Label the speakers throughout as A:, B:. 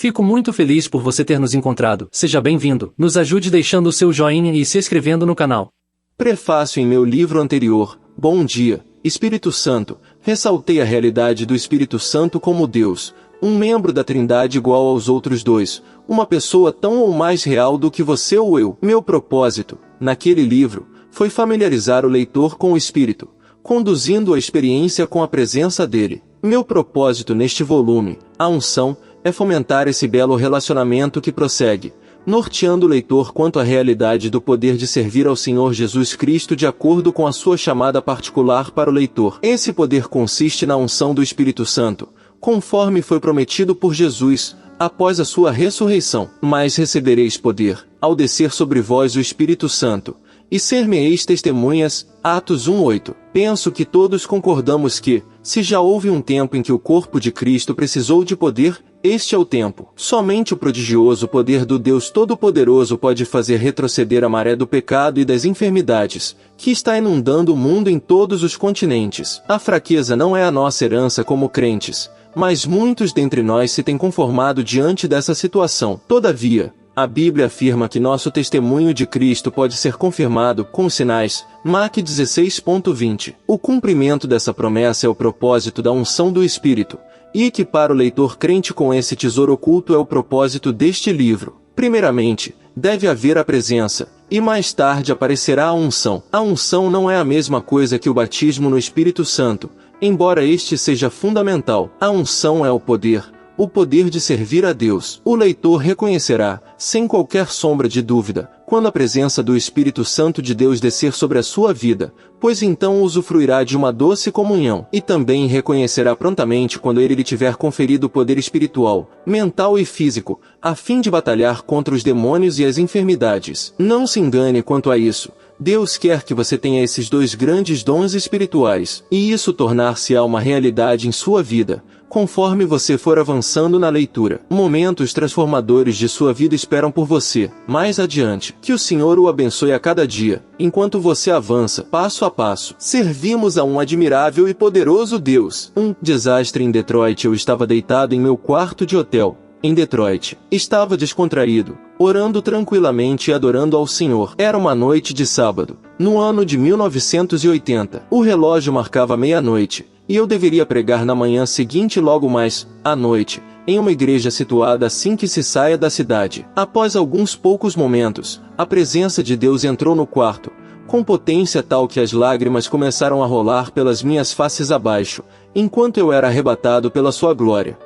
A: Fico muito feliz por você ter nos encontrado. Seja bem-vindo. Nos ajude deixando o seu joinha e se inscrevendo no canal.
B: Prefácio. Em meu livro anterior, Bom Dia, Espírito Santo, ressaltei a realidade do Espírito Santo como Deus, um membro da Trindade igual aos outros dois, uma pessoa tão ou mais real do que você ou eu. Meu propósito, naquele livro, foi familiarizar o leitor com o Espírito, conduzindo a experiência com a presença dele. Meu propósito neste volume, A Unção, é fomentar esse belo relacionamento que prossegue, norteando o leitor quanto à realidade do poder de servir ao Senhor Jesus Cristo de acordo com a sua chamada particular para o leitor. Esse poder consiste na unção do Espírito Santo, conforme foi prometido por Jesus, após a sua ressurreição. Mas recebereis poder, ao descer sobre vós o Espírito Santo, e ser-me-eis testemunhas. Atos 1:8. Penso que todos concordamos que, se já houve um tempo em que o corpo de Cristo precisou de poder, este é o tempo. Somente o prodigioso poder do Deus Todo-Poderoso pode fazer retroceder a maré do pecado e das enfermidades, que está inundando o mundo em todos os continentes. A fraqueza não é a nossa herança como crentes, mas muitos dentre nós se têm conformado diante dessa situação. Todavia, a Bíblia afirma que nosso testemunho de Cristo pode ser confirmado com sinais. Mark 16:20. O cumprimento dessa promessa é o propósito da unção do Espírito, e equipar o leitor crente com esse tesouro oculto é o propósito deste livro. Primeiramente, deve haver a presença, e mais tarde aparecerá a unção. A unção não é a mesma coisa que o batismo no Espírito Santo, embora este seja fundamental. A unção é o poder de servir a Deus. O leitor reconhecerá, sem qualquer sombra de dúvida, quando a presença do Espírito Santo de Deus descer sobre a sua vida, pois então usufruirá de uma doce comunhão, e também reconhecerá prontamente quando ele lhe tiver conferido poder espiritual, mental e físico, a fim de batalhar contra os demônios e as enfermidades. Não se engane quanto a isso. Deus quer que você tenha esses dois grandes dons espirituais, e isso tornar-se-á uma realidade em sua vida, conforme você for avançando na leitura. Momentos transformadores de sua vida esperam por você, mais adiante. Que o Senhor o abençoe a cada dia, enquanto você avança, passo a passo. Servimos a um admirável e poderoso Deus. Um desastre em Detroit. Eu estava deitado em meu quarto de hotel, em Detroit. Estava descontraído, orando tranquilamente e adorando ao Senhor. Era uma noite de sábado, no ano de 1980. O relógio marcava meia-noite, e eu deveria pregar na manhã seguinte logo mais, à noite, em uma igreja situada assim que se saia da cidade. Após alguns poucos momentos, a presença de Deus entrou no quarto, com potência tal que as lágrimas começaram a rolar pelas minhas faces abaixo, enquanto eu era arrebatado pela sua glória.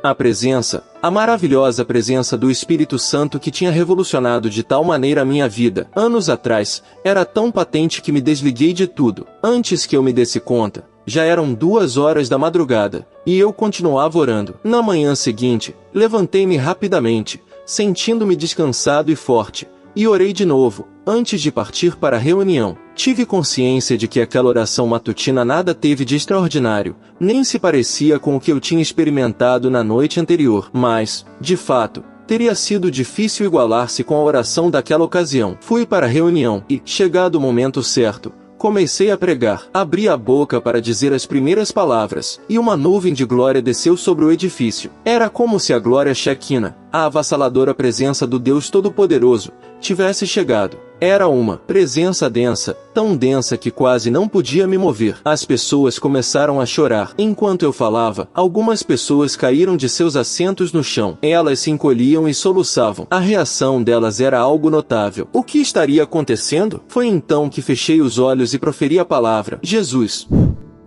B: A maravilhosa presença do Espírito Santo que tinha revolucionado de tal maneira a minha vida, anos atrás, era tão patente que me desliguei de tudo. Antes que eu me desse conta, já eram 2 horas da madrugada, e eu continuava orando. Na manhã seguinte, levantei-me rapidamente, sentindo-me descansado e forte, e orei de novo, antes de partir para a reunião. Tive consciência de que aquela oração matutina nada teve de extraordinário, nem se parecia com o que eu tinha experimentado na noite anterior. Mas, de fato, teria sido difícil igualar-se com a oração daquela ocasião. Fui para a reunião e, chegado o momento certo, comecei a pregar. Abri a boca para dizer as primeiras palavras, e uma nuvem de glória desceu sobre o edifício. Era como se a glória Shekinah, a avassaladora presença do Deus Todo-Poderoso, tivesse chegado. Era uma presença densa, tão densa que quase não podia me mover. As pessoas começaram a chorar. Enquanto eu falava, algumas pessoas caíram de seus assentos no chão. Elas se encolhiam e soluçavam. A reação delas era algo notável. O que estaria acontecendo? Foi então que fechei os olhos e proferi a palavra: Jesus.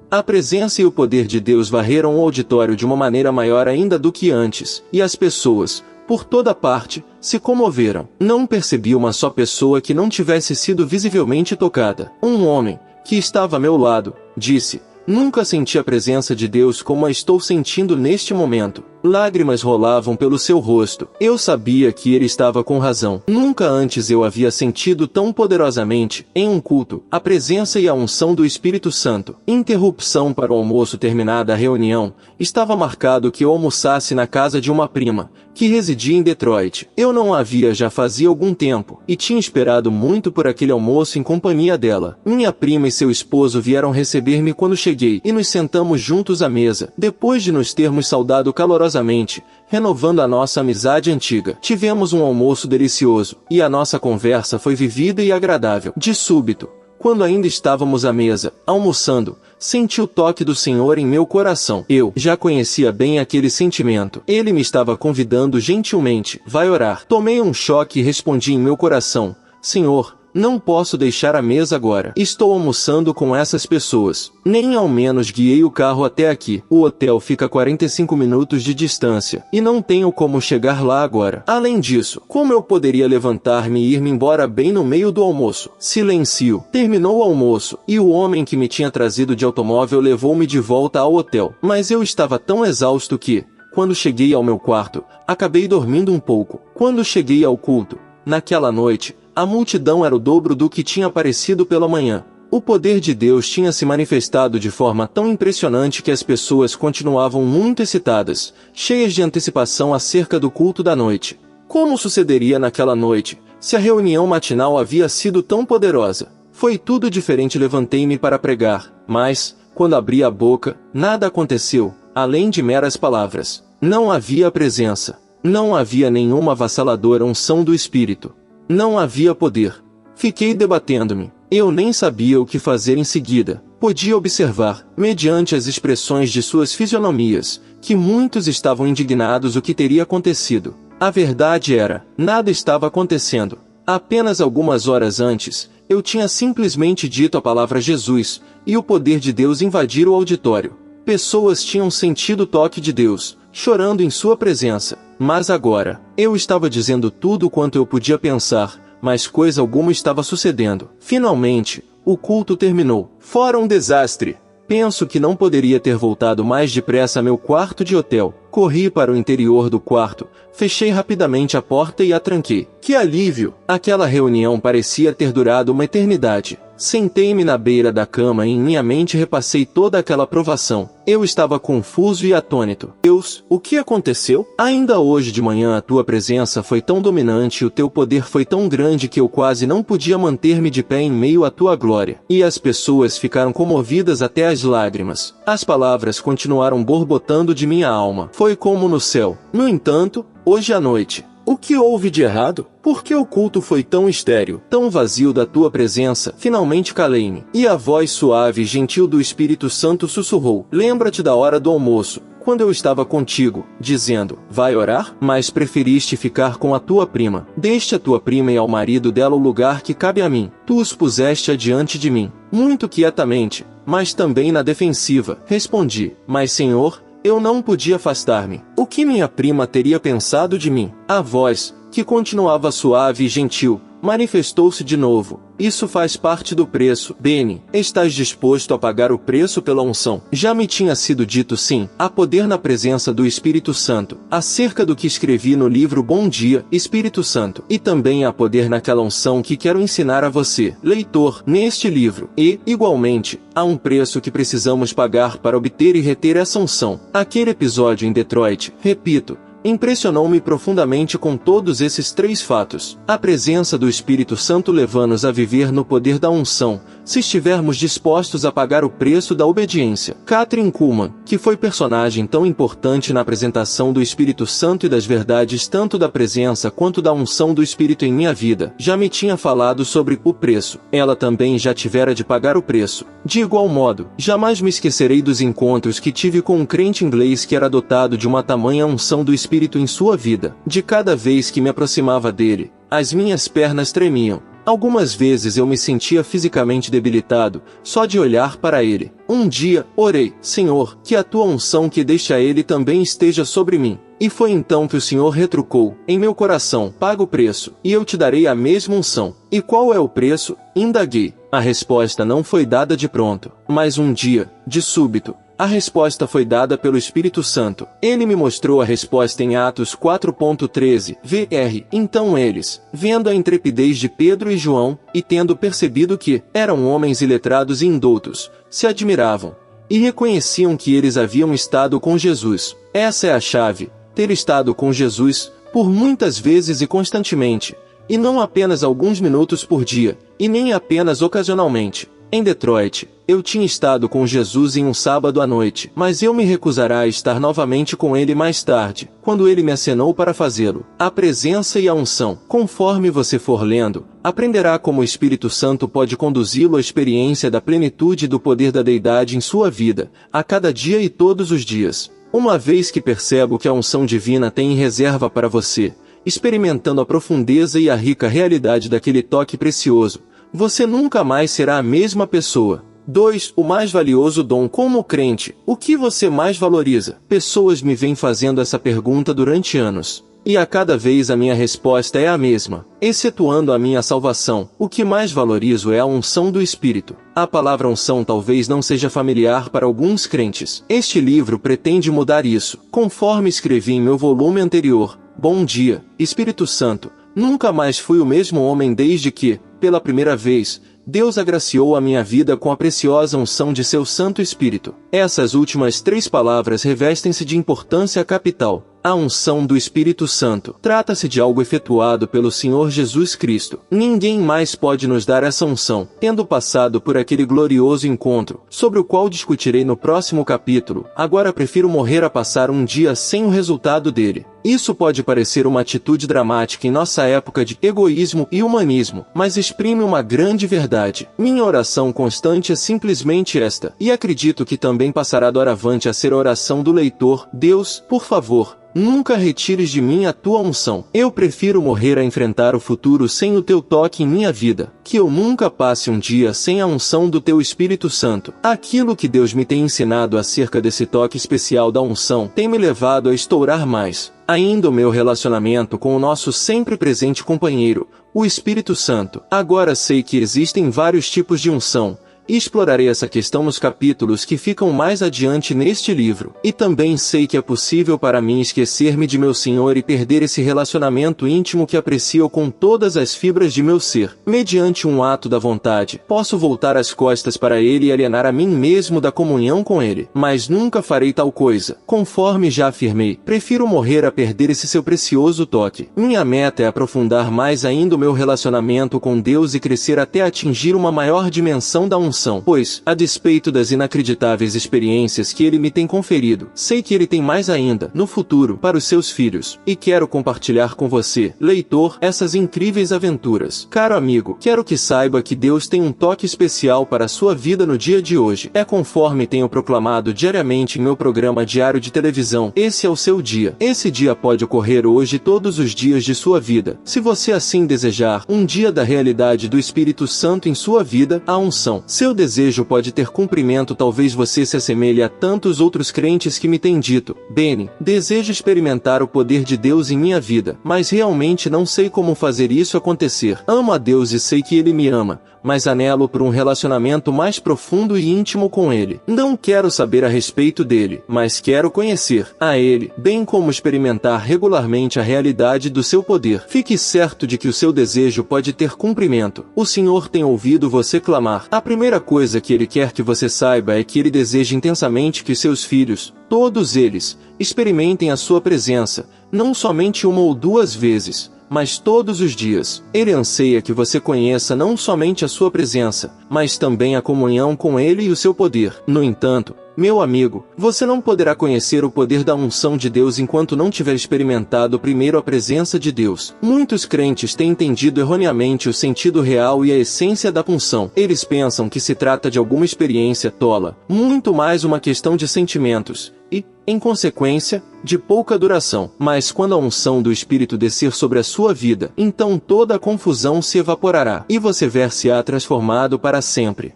B: A presença e o poder de Deus varreram o auditório de uma maneira maior ainda do que antes, e as pessoas, por toda parte, se comoveram. Não percebi uma só pessoa que não tivesse sido visivelmente tocada. Um homem, que estava a meu lado, disse: "Nunca senti a presença de Deus como a estou sentindo neste momento." Lágrimas rolavam pelo seu rosto. Eu sabia que ele estava com razão. Nunca antes eu havia sentido tão poderosamente, em um culto, a presença e a unção do Espírito Santo. Interrupção para o almoço. Terminada a reunião, estava marcado que eu almoçasse na casa de uma prima, que residia em Detroit. Eu não a via já fazia algum tempo, e tinha esperado muito por aquele almoço em companhia dela. Minha prima e seu esposo vieram receber-me quando cheguei cheguei e nos sentamos juntos à mesa, depois de nos termos saudado calorosamente, renovando a nossa amizade antiga. Tivemos um almoço delicioso, e a nossa conversa foi vivida e agradável. De súbito, quando ainda estávamos à mesa, almoçando, senti o toque do Senhor em meu coração. Eu já conhecia bem aquele sentimento. Ele me estava convidando gentilmente. Vai orar. Tomei um choque e respondi em meu coração: Senhor, não posso deixar a mesa agora. Estou almoçando com essas pessoas. Nem ao menos guiei o carro até aqui. O hotel fica a 45 minutos de distância, e não tenho como chegar lá agora. Além disso, como eu poderia levantar-me e ir-me embora bem no meio do almoço? Silêncio. Terminou o almoço, e o homem que me tinha trazido de automóvel levou-me de volta ao hotel. Mas eu estava tão exausto que, quando cheguei ao meu quarto, acabei dormindo um pouco. Quando cheguei ao culto, naquela noite, a multidão era o dobro do que tinha aparecido pela manhã. O poder de Deus tinha se manifestado de forma tão impressionante que as pessoas continuavam muito excitadas, cheias de antecipação acerca do culto da noite. Como sucederia naquela noite, se a reunião matinal havia sido tão poderosa? Foi tudo diferente. Levantei-me para pregar, mas, quando abri a boca, nada aconteceu, além de meras palavras. Não havia presença. Não havia nenhuma avassaladora unção do Espírito. Não havia poder. Fiquei debatendo-me. Eu nem sabia o que fazer em seguida. Podia observar, mediante as expressões de suas fisionomias, que muitos estavam indignados o que teria acontecido. A verdade era, nada estava acontecendo. Apenas algumas horas antes, eu tinha simplesmente dito a palavra Jesus, e o poder de Deus invadira o auditório. Pessoas tinham sentido o toque de Deus, chorando em sua presença. Mas agora, eu estava dizendo tudo quanto eu podia pensar, mas coisa alguma estava sucedendo. Finalmente, o culto terminou. Fora um desastre. Penso que não poderia ter voltado mais depressa a meu quarto de hotel. Corri para o interior do quarto, fechei rapidamente a porta e a tranquei. Que alívio! Aquela reunião parecia ter durado uma eternidade. Sentei-me na beira da cama e em minha mente repassei toda aquela provação. Eu estava confuso e atônito. Deus, o que aconteceu? Ainda hoje de manhã a tua presença foi tão dominante e o teu poder foi tão grande que eu quase não podia manter-me de pé em meio à tua glória. E as pessoas ficaram comovidas até as lágrimas. As palavras continuaram borbotando de minha alma. Foi como no céu. No entanto, hoje à noite, o que houve de errado? Por que o culto foi tão estéril, tão vazio da tua presença? Finalmente calei-me, e a voz suave e gentil do Espírito Santo sussurrou: lembra-te da hora do almoço, quando eu estava contigo, dizendo, vai orar? Mas preferiste ficar com a tua prima. Deste a tua prima e ao marido dela o lugar que cabe a mim. Tu os puseste adiante de mim. Muito quietamente, mas também na defensiva. Respondi, mas Senhor, eu não podia afastar-me. O que minha prima teria pensado de mim? A voz, que continuava suave e gentil, manifestou-se de novo. Isso faz parte do preço. Beni, estás disposto a pagar o preço pela unção? Já me tinha sido dito sim. Há poder na presença do Espírito Santo. Acerca do que escrevi no livro Bom Dia, Espírito Santo. E também há poder naquela unção que quero ensinar a você, leitor, neste livro. E, igualmente, há um preço que precisamos pagar para obter e reter essa unção. Aquele episódio em Detroit, repito, impressionou-me profundamente com todos esses três fatos. A presença do Espírito Santo leva-nos a viver no poder da unção, se estivermos dispostos a pagar o preço da obediência. Kathryn Kuhlman, que foi personagem tão importante na apresentação do Espírito Santo e das verdades tanto da presença quanto da unção do Espírito em minha vida, já me tinha falado sobre o preço. Ela também já tivera de pagar o preço. De igual modo, jamais me esquecerei dos encontros que tive com um crente inglês que era dotado de uma tamanha unção do Espírito em sua vida. De cada vez que me aproximava dele, as minhas pernas tremiam. Algumas vezes eu me sentia fisicamente debilitado, só de olhar para ele. Um dia, orei, Senhor, que a tua unção que deixa ele também esteja sobre mim. E foi então que o Senhor retrucou, em meu coração, paga o preço, e eu te darei a mesma unção. E qual é o preço? Indaguei. A resposta não foi dada de pronto, mas um dia, de súbito, a resposta foi dada pelo Espírito Santo. Ele me mostrou a resposta em Atos 4.13, vr. Então eles, vendo a intrepidez de Pedro e João, e tendo percebido que eram homens iletrados e indoutos, se admiravam, e reconheciam que eles haviam estado com Jesus. Essa é a chave, ter estado com Jesus, por muitas vezes e constantemente, e não apenas alguns minutos por dia, e nem apenas ocasionalmente. Em Detroit, eu tinha estado com Jesus em um sábado à noite, mas eu me recusará a estar novamente com ele mais tarde, quando ele me acenou para fazê-lo. A presença e a unção. Conforme você for lendo, aprenderá como o Espírito Santo pode conduzi-lo à experiência da plenitude do poder da deidade em sua vida, a cada dia e todos os dias. Uma vez que percebo que a unção divina tem em reserva para você, experimentando a profundeza e a rica realidade daquele toque precioso, você nunca mais será a mesma pessoa. 2. O mais valioso dom como crente. O que você mais valoriza? Pessoas me vêm fazendo essa pergunta durante anos. E a cada vez a minha resposta é a mesma. Excetuando a minha salvação, o que mais valorizo é a unção do Espírito. A palavra unção talvez não seja familiar para alguns crentes. Este livro pretende mudar isso. Conforme escrevi em meu volume anterior, Bom Dia, Espírito Santo, nunca mais fui o mesmo homem desde que, pela primeira vez, Deus agraciou a minha vida com a preciosa unção de seu Santo Espírito. Essas últimas 3 palavras revestem-se de importância capital. A unção do Espírito Santo. Trata-se de algo efetuado pelo Senhor Jesus Cristo. Ninguém mais pode nos dar essa unção, tendo passado por aquele glorioso encontro, sobre o qual discutirei no próximo capítulo. Agora prefiro morrer a passar um dia sem o resultado dele. Isso pode parecer uma atitude dramática em nossa época de egoísmo e humanismo, mas exprime uma grande verdade. Minha oração constante é simplesmente esta, e acredito que também passará doravante a ser a oração do leitor: Deus, por favor, nunca retires de mim a tua unção. Eu prefiro morrer a enfrentar o futuro sem o teu toque em minha vida, que eu nunca passe um dia sem a unção do teu Espírito Santo. Aquilo que Deus me tem ensinado acerca desse toque especial da unção tem me levado a estourar mais ainda o meu relacionamento com o nosso sempre presente companheiro, o Espírito Santo. Agora sei que existem vários tipos de unção, e explorarei essa questão nos capítulos que ficam mais adiante neste livro. E também sei que é possível para mim esquecer-me de meu Senhor e perder esse relacionamento íntimo que aprecio com todas as fibras de meu ser. Mediante um ato da vontade, posso voltar as costas para Ele e alienar a mim mesmo da comunhão com Ele. Mas nunca farei tal coisa. Conforme já afirmei, prefiro morrer a perder esse seu precioso toque. Minha meta é aprofundar mais ainda o meu relacionamento com Deus e crescer até atingir uma maior dimensão da unção. Pois, a despeito das inacreditáveis experiências que Ele me tem conferido, sei que Ele tem mais ainda, no futuro, para os seus filhos, e quero compartilhar com você, leitor, essas incríveis aventuras. Caro amigo, quero que saiba que Deus tem um toque especial para a sua vida no dia de hoje. É conforme tenho proclamado diariamente em meu programa diário de televisão, esse é o seu dia. Esse dia pode ocorrer hoje e todos os dias de sua vida. Se você assim desejar, um dia da realidade do Espírito Santo em sua vida, a unção. Seu desejo pode ter cumprimento. Talvez você se assemelhe a tantos outros crentes que me têm dito: Benny, desejo experimentar o poder de Deus em minha vida, mas realmente não sei como fazer isso acontecer. Amo a Deus e sei que Ele me ama, mas anelo por um relacionamento mais profundo e íntimo com Ele. Não quero saber a respeito dele, mas quero conhecer a Ele, bem como experimentar regularmente a realidade do seu poder. Fique certo de que o seu desejo pode ter cumprimento. O Senhor tem ouvido você clamar. A primeira coisa que Ele quer que você saiba é que Ele deseja intensamente que seus filhos, todos eles, experimentem a sua presença, não somente uma ou 2 vezes, mas todos os dias. Ele anseia que você conheça não somente a sua presença, mas também a comunhão com Ele e o seu poder. No entanto, meu amigo, você não poderá conhecer o poder da unção de Deus enquanto não tiver experimentado primeiro a presença de Deus. Muitos crentes têm entendido erroneamente o sentido real e a essência da unção. Eles pensam que se trata de alguma experiência tola, muito mais uma questão de sentimentos, e, em consequência, de pouca duração. Mas quando a unção do Espírito descer sobre a sua vida, então toda a confusão se evaporará, e você ver-se-á transformado para sempre.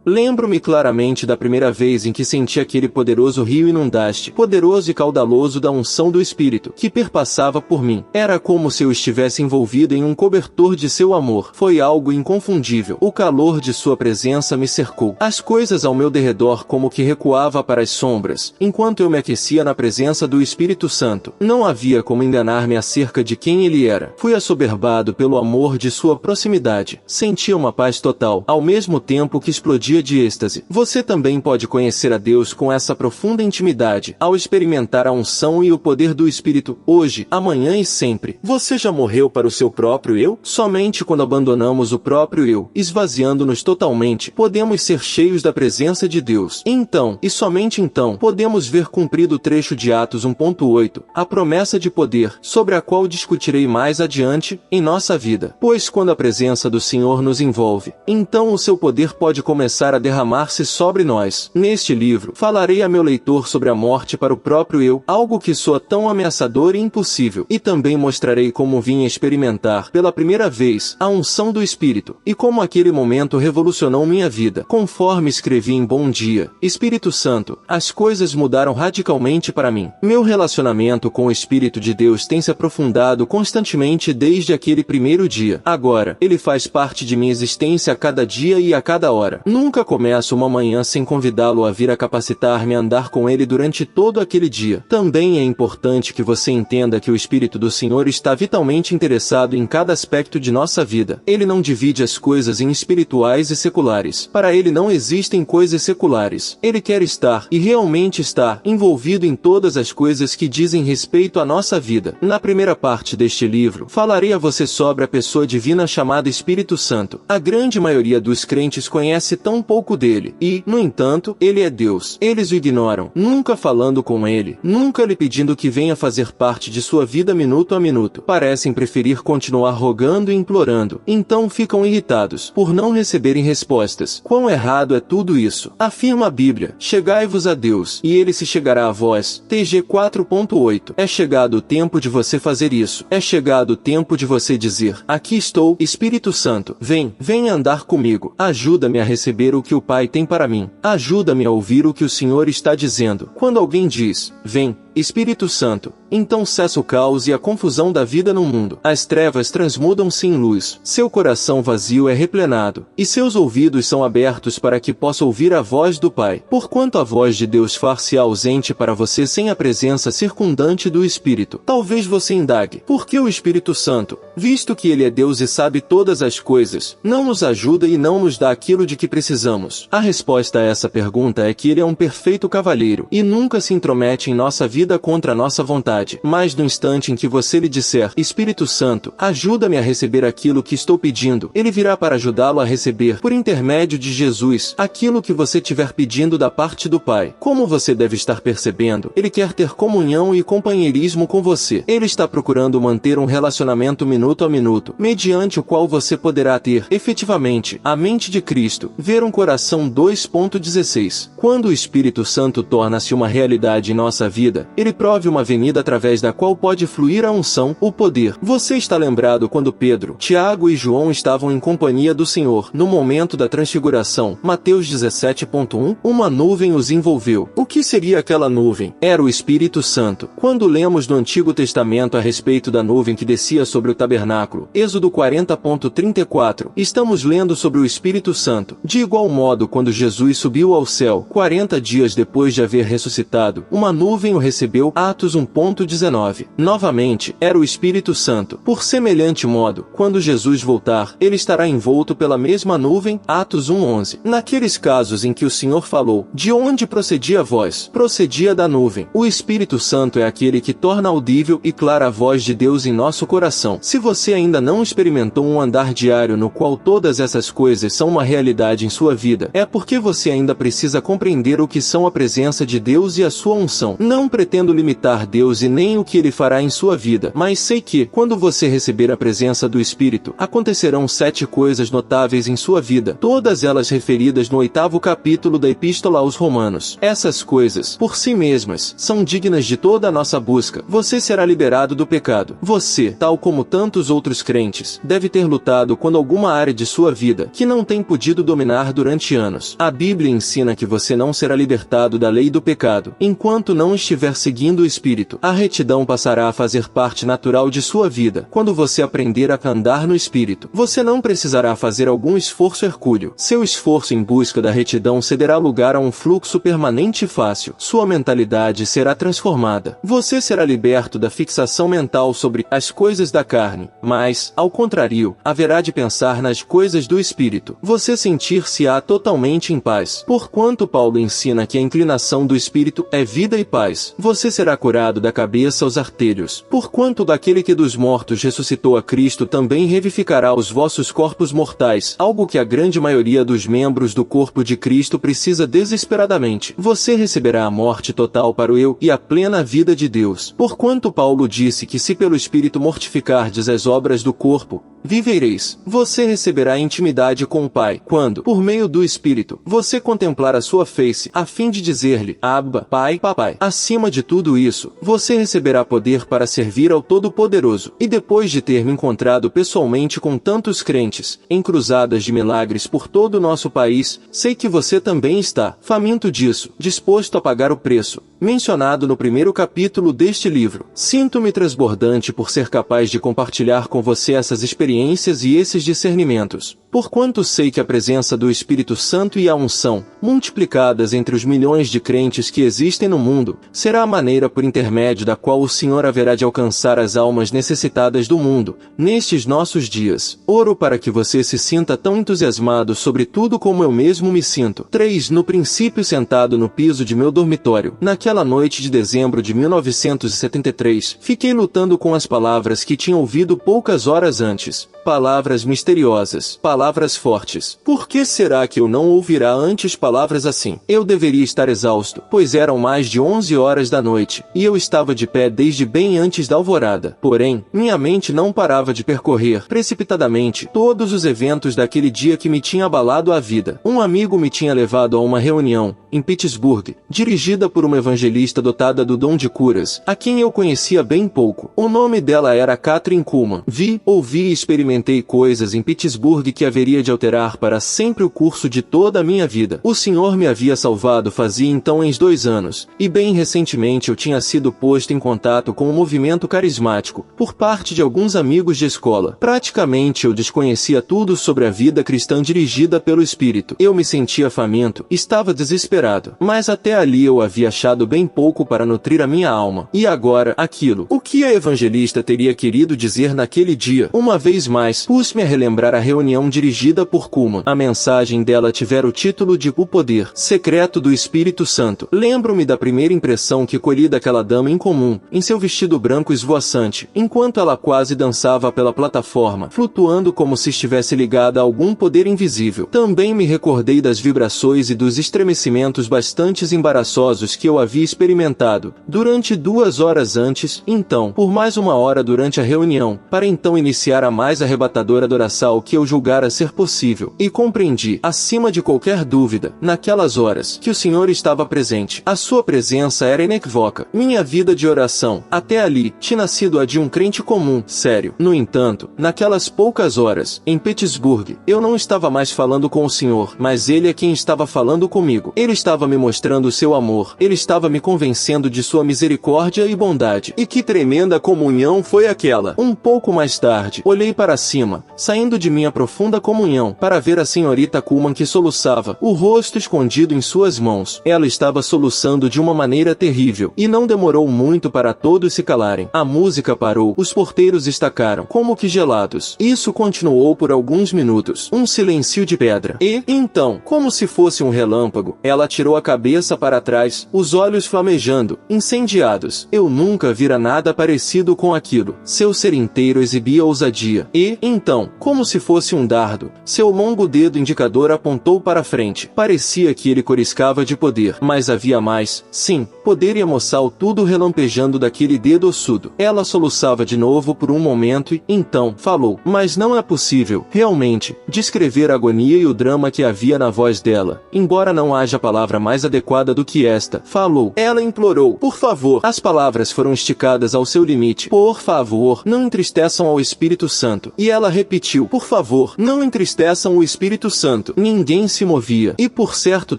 B: Lembro-me claramente da primeira vez em que senti aquele poderoso rio inundaste, poderoso e caudaloso da unção do Espírito, que perpassava por mim. Era como se eu estivesse envolvido em um cobertor de seu amor. Foi algo inconfundível. O calor de sua presença me cercou. As coisas ao meu derredor como que recuava para as sombras, enquanto eu me aquecia na presença do Espírito Santo. Não havia como enganar-me acerca de quem Ele era. Fui assoberbado pelo amor de sua proximidade. Sentia uma paz total, ao mesmo tempo que explodia dia de êxtase. Você também pode conhecer a Deus com essa profunda intimidade, ao experimentar a unção e o poder do Espírito, hoje, amanhã e sempre. Você já morreu para o seu próprio eu? Somente quando abandonamos o próprio eu, esvaziando-nos totalmente, podemos ser cheios da presença de Deus. Então, e somente então, podemos ver cumprido o trecho de Atos 1.8, a promessa de poder, sobre a qual discutirei mais adiante, em nossa vida. Pois quando a presença do Senhor nos envolve, então o seu poder pode começar a derramar-se sobre nós. Neste livro, falarei a meu leitor sobre a morte para o próprio eu, algo que soa tão ameaçador e impossível, e também mostrarei como vim experimentar, pela primeira vez, a unção do Espírito, e como aquele momento revolucionou minha vida. Conforme escrevi em Bom Dia, Espírito Santo, as coisas mudaram radicalmente para mim. Meu relacionamento com o Espírito de Deus tem se aprofundado constantemente desde aquele primeiro dia. Agora, ele faz parte de minha existência a cada dia e a cada hora. Nunca começo uma manhã sem convidá-lo a vir a capacitar-me a andar com ele durante todo aquele dia. Também é importante que você entenda que o Espírito do Senhor está vitalmente interessado em cada aspecto de nossa vida. Ele não divide as coisas em espirituais e seculares. Para ele não existem coisas seculares. Ele quer estar, e realmente está, envolvido em todas as coisas que dizem respeito à nossa vida. Na primeira parte deste livro, falarei a você sobre a pessoa divina chamada Espírito Santo. A grande maioria dos crentes conhece tão pouco dele, e, no entanto, ele é Deus. Eles o ignoram, nunca falando com ele, nunca lhe pedindo que venha fazer parte de sua vida minuto a minuto. Parecem preferir continuar rogando e implorando, então ficam irritados por não receberem respostas. Quão errado é tudo isso? Afirma a Bíblia: chegai-vos a Deus, e ele se chegará a vós. TG 4.8. É chegado o tempo de você fazer isso. É chegado o tempo de você dizer: aqui estou, Espírito Santo, vem andar comigo. Ajuda-me a receber o que o Pai tem para mim. Ajuda-me a ouvir o que o Senhor está dizendo. Quando alguém diz: vem, Espírito Santo, então cessa o caos e a confusão da vida no mundo. As trevas transmudam-se em luz. Seu coração vazio é replenado, e seus ouvidos são abertos para que possa ouvir a voz do Pai. Porquanto a voz de Deus far-se ausente para você sem a presença circundante do Espírito. Talvez você indague: por que o Espírito Santo, visto que ele é Deus e sabe todas as coisas, não nos ajuda e não nos dá aquilo de que precisamos? A resposta a essa pergunta é que ele é um perfeito cavalheiro, e nunca se intromete em nossa vida contra a nossa vontade. Mas no instante em que você lhe disser: Espírito Santo, ajuda-me a receber aquilo que estou pedindo, ele virá para ajudá-lo a receber, por intermédio de Jesus, aquilo que você estiver pedindo da parte do Pai. Como você deve estar percebendo, ele quer ter comunhão e companheirismo com você. Ele está procurando manter um relacionamento minuto a minuto, mediante o qual você poderá ter, efetivamente, a mente de Cristo, ver um coração 2.16. Quando o Espírito Santo torna-se uma realidade em nossa vida, ele prove uma avenida através da qual pode fluir a unção, o poder. Você está lembrado quando Pedro, Tiago e João estavam em companhia do Senhor, no momento da transfiguração, Mateus 17.1, uma nuvem os envolveu. O que seria aquela nuvem? Era o Espírito Santo. Quando lemos no Antigo Testamento a respeito da nuvem que descia sobre o tabernáculo, Êxodo 40.34, estamos lendo sobre o Espírito Santo. De igual modo, quando Jesus subiu ao céu, 40 dias depois de haver ressuscitado, uma nuvem o recebeu, Atos 1.19. Novamente, era o Espírito Santo. Por semelhante modo, quando Jesus voltar, ele estará envolto pela mesma nuvem, Atos 1.11. Naqueles casos em que o Senhor falou: de onde procedia a voz? Procedia da nuvem. O Espírito Santo é aquele que torna audível e clara a voz de Deus em nosso coração. Se você ainda não experimentou um andar diário no qual todas essas coisas são uma realidade em sua vida, é porque você ainda precisa compreender o que são a presença de Deus e a sua unção. Não pretendo limitar Deus e nem o que ele fará em sua vida, mas sei que, quando você receber a presença do Espírito, acontecerão 7 coisas notáveis em sua vida, todas elas referidas no 8º capítulo da Epístola aos Romanos. Essas coisas, por si mesmas, são dignas de toda a nossa busca. Você será liberado do pecado. Você, tal como tantos outros crentes, deve ter lutado contra alguma área de sua vida que não tem podido dominar durante anos. A Bíblia ensina que você não será libertado da lei do pecado, enquanto não estiver seguindo o Espírito, a retidão passará a fazer parte natural de sua vida. Quando você aprender a andar no Espírito, você não precisará fazer algum esforço hercúleo. Seu esforço em busca da retidão cederá lugar a um fluxo permanente e fácil. Sua mentalidade será transformada. Você será liberto da fixação mental sobre as coisas da carne, mas, ao contrário, haverá de pensar nas coisas do Espírito. Você sentir-se-á totalmente em paz. Porquanto Paulo ensina que a inclinação do Espírito é vida e paz. Você será curado da cabeça aos artelhos. Porquanto daquele que dos mortos ressuscitou a Cristo também revivificará os vossos corpos mortais, algo que a grande maioria dos membros do corpo de Cristo precisa desesperadamente. Você receberá a morte total para o eu e a plena vida de Deus. Porquanto Paulo disse que se pelo Espírito mortificardes as obras do corpo, vivereis. Você receberá intimidade com o Pai, quando, por meio do Espírito, você contemplar a sua face, a fim de dizer-lhe, Abba, Pai, Papai. Acima de tudo isso, você receberá poder para servir ao Todo-Poderoso. E depois de ter me encontrado pessoalmente com tantos crentes, em cruzadas de milagres por todo o nosso país, sei que você também está, faminto disso, disposto a pagar o preço mencionado no primeiro capítulo deste livro. Sinto-me transbordante por ser capaz de compartilhar com você essas experiências e esses discernimentos, porquanto sei que a presença do Espírito Santo e a unção, multiplicadas entre os milhões de crentes que existem no mundo, será a maneira por intermédio da qual o Senhor haverá de alcançar as almas necessitadas do mundo, nestes nossos dias. Oro para que você se sinta tão entusiasmado sobre tudo como eu mesmo me sinto. 3. No princípio, sentado no piso de meu dormitório, naquela noite de dezembro de 1973, fiquei lutando com as palavras que tinha ouvido poucas horas antes. Palavras misteriosas, palavras fortes. Por que será que eu não ouvirá antes palavras assim? Eu deveria estar exausto, pois eram mais de 11 horas da noite, e eu estava de pé desde bem antes da alvorada. Porém, minha mente não parava de percorrer, precipitadamente, todos os eventos daquele dia que me tinha abalado a vida. Um amigo me tinha levado a uma reunião, em Pittsburgh, dirigida por uma evangelista dotada do dom de curas, a quem eu conhecia bem pouco. O nome dela era Kathryn Kuhlman. Ouvi e experimentei coisas em Pittsburgh que haveria de alterar para sempre o curso de toda a minha vida. O Senhor me havia salvado fazia então uns 2 anos, e bem recentemente eu tinha sido posto em contato com um movimento carismático, por parte de alguns amigos de escola. Praticamente eu desconhecia tudo sobre a vida cristã dirigida pelo Espírito. Eu me sentia faminto, estava desesperado, mas até ali eu havia achado bem pouco para nutrir a minha alma. E agora, aquilo. O que a evangelista teria querido dizer naquele dia? Uma vez mais, pus-me a relembrar a reunião dirigida por Kuhlman. A mensagem dela tivera o título de O Poder Secreto do Espírito Santo. Lembro-me da primeira impressão que colhi daquela dama incomum, em seu vestido branco esvoaçante, enquanto ela quase dançava pela plataforma, flutuando como se estivesse ligada a algum poder invisível. Também me recordei das vibrações e dos estremecimentos bastante embaraçosos que eu havia experimentado durante 2 horas antes, então, por mais 1 hora durante a reunião, para então iniciar a mais arrebatadora adoração que eu julgara ser possível, e compreendi, acima de qualquer dúvida, naquelas horas, que o Senhor estava presente. A sua presença era inequívoca. Minha vida de oração, até ali, tinha sido a de um crente comum, sério. No entanto, naquelas poucas horas, em Pittsburgh, eu não estava mais falando com o Senhor, mas Ele é quem estava falando comigo. Ele estava me mostrando o seu amor, Ele estava me convencendo de sua misericórdia e bondade. E que tremenda comunhão foi aquela! Um pouco mais tarde, olhei para cima, saindo de minha profunda comunhão, para ver a senhorita Kuhlman que soluçava, o rosto escondido em suas mãos. Ela estava soluçando de uma maneira terrível, e não demorou muito para todos se calarem. A música parou, os porteiros estacaram, como que gelados. Isso continuou por alguns minutos, um silêncio de pedra. E, então, como se fosse um relâmpago, ela tirou a cabeça para trás, os olhos flamejando, incendiados. Eu nunca vira nada parecido com aquilo. Seu ser inteiro exibia ousadia. E, então, como se fosse um dardo, seu longo dedo indicador apontou para frente. Parecia que ele coriscava de poder. Mas havia mais. Sim, poder e emoção, tudo relampejando daquele dedo ossudo. Ela soluçava de novo por um momento e, então, falou. Mas não é possível, realmente, descrever a agonia e o drama que havia na voz dela. Embora não haja palavra mais adequada do que esta. Falou. Ela implorou. Por favor. As palavras foram esticadas ao seu limite. Por favor, não entristeçam ao Espírito Santo. E ela repetiu. Por favor, não não entristeçam o Espírito Santo. Ninguém se movia, e por certo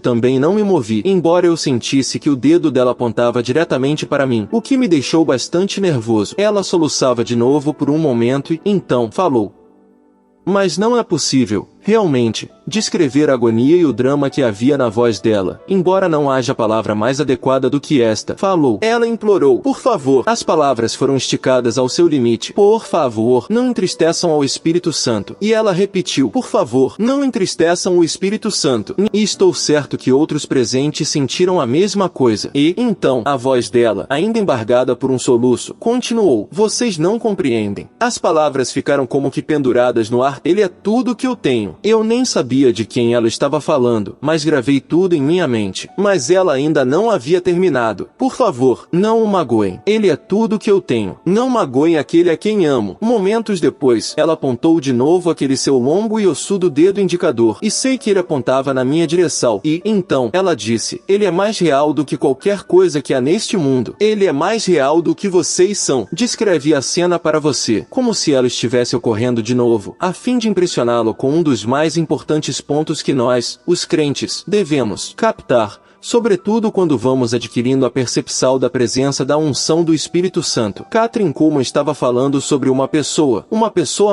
B: também não me movi, embora eu sentisse que o dedo dela apontava diretamente para mim, o que me deixou bastante nervoso. Ela soluçava de novo por um momento e, então, falou. Mas não é possível, realmente, descrever a agonia e o drama que havia na voz dela, embora não haja palavra mais adequada do que esta. Falou. Ela implorou. Por favor. As palavras foram esticadas ao seu limite. Por favor, não entristeçam ao Espírito Santo. E ela repetiu. Por favor, não entristeçam o Espírito Santo. E estou certo que outros presentes sentiram a mesma coisa. E, então, a voz dela, ainda embargada por um soluço, continuou. Vocês não compreendem. As palavras ficaram como que penduradas no ar. Ele é tudo que eu tenho. Eu nem sabia de quem ela estava falando, mas gravei tudo em minha mente. Mas ela ainda não havia terminado. Por favor, não o magoem. Ele é tudo que eu tenho. Não magoem aquele a quem amo. Momentos depois, ela apontou de novo aquele seu longo e ossudo dedo indicador, e sei que ele apontava na minha direção. E, então, ela disse, ele é mais real do que qualquer coisa que há neste mundo. Ele é mais real do que vocês são. Descrevi a cena para você, como se ela estivesse ocorrendo de novo, a fim de impressioná-lo com um dos mais importantes pontos que nós, os crentes, devemos captar, sobretudo quando vamos adquirindo a percepção da presença da unção do Espírito Santo. Kathryn Kuhlman estava falando sobre uma pessoa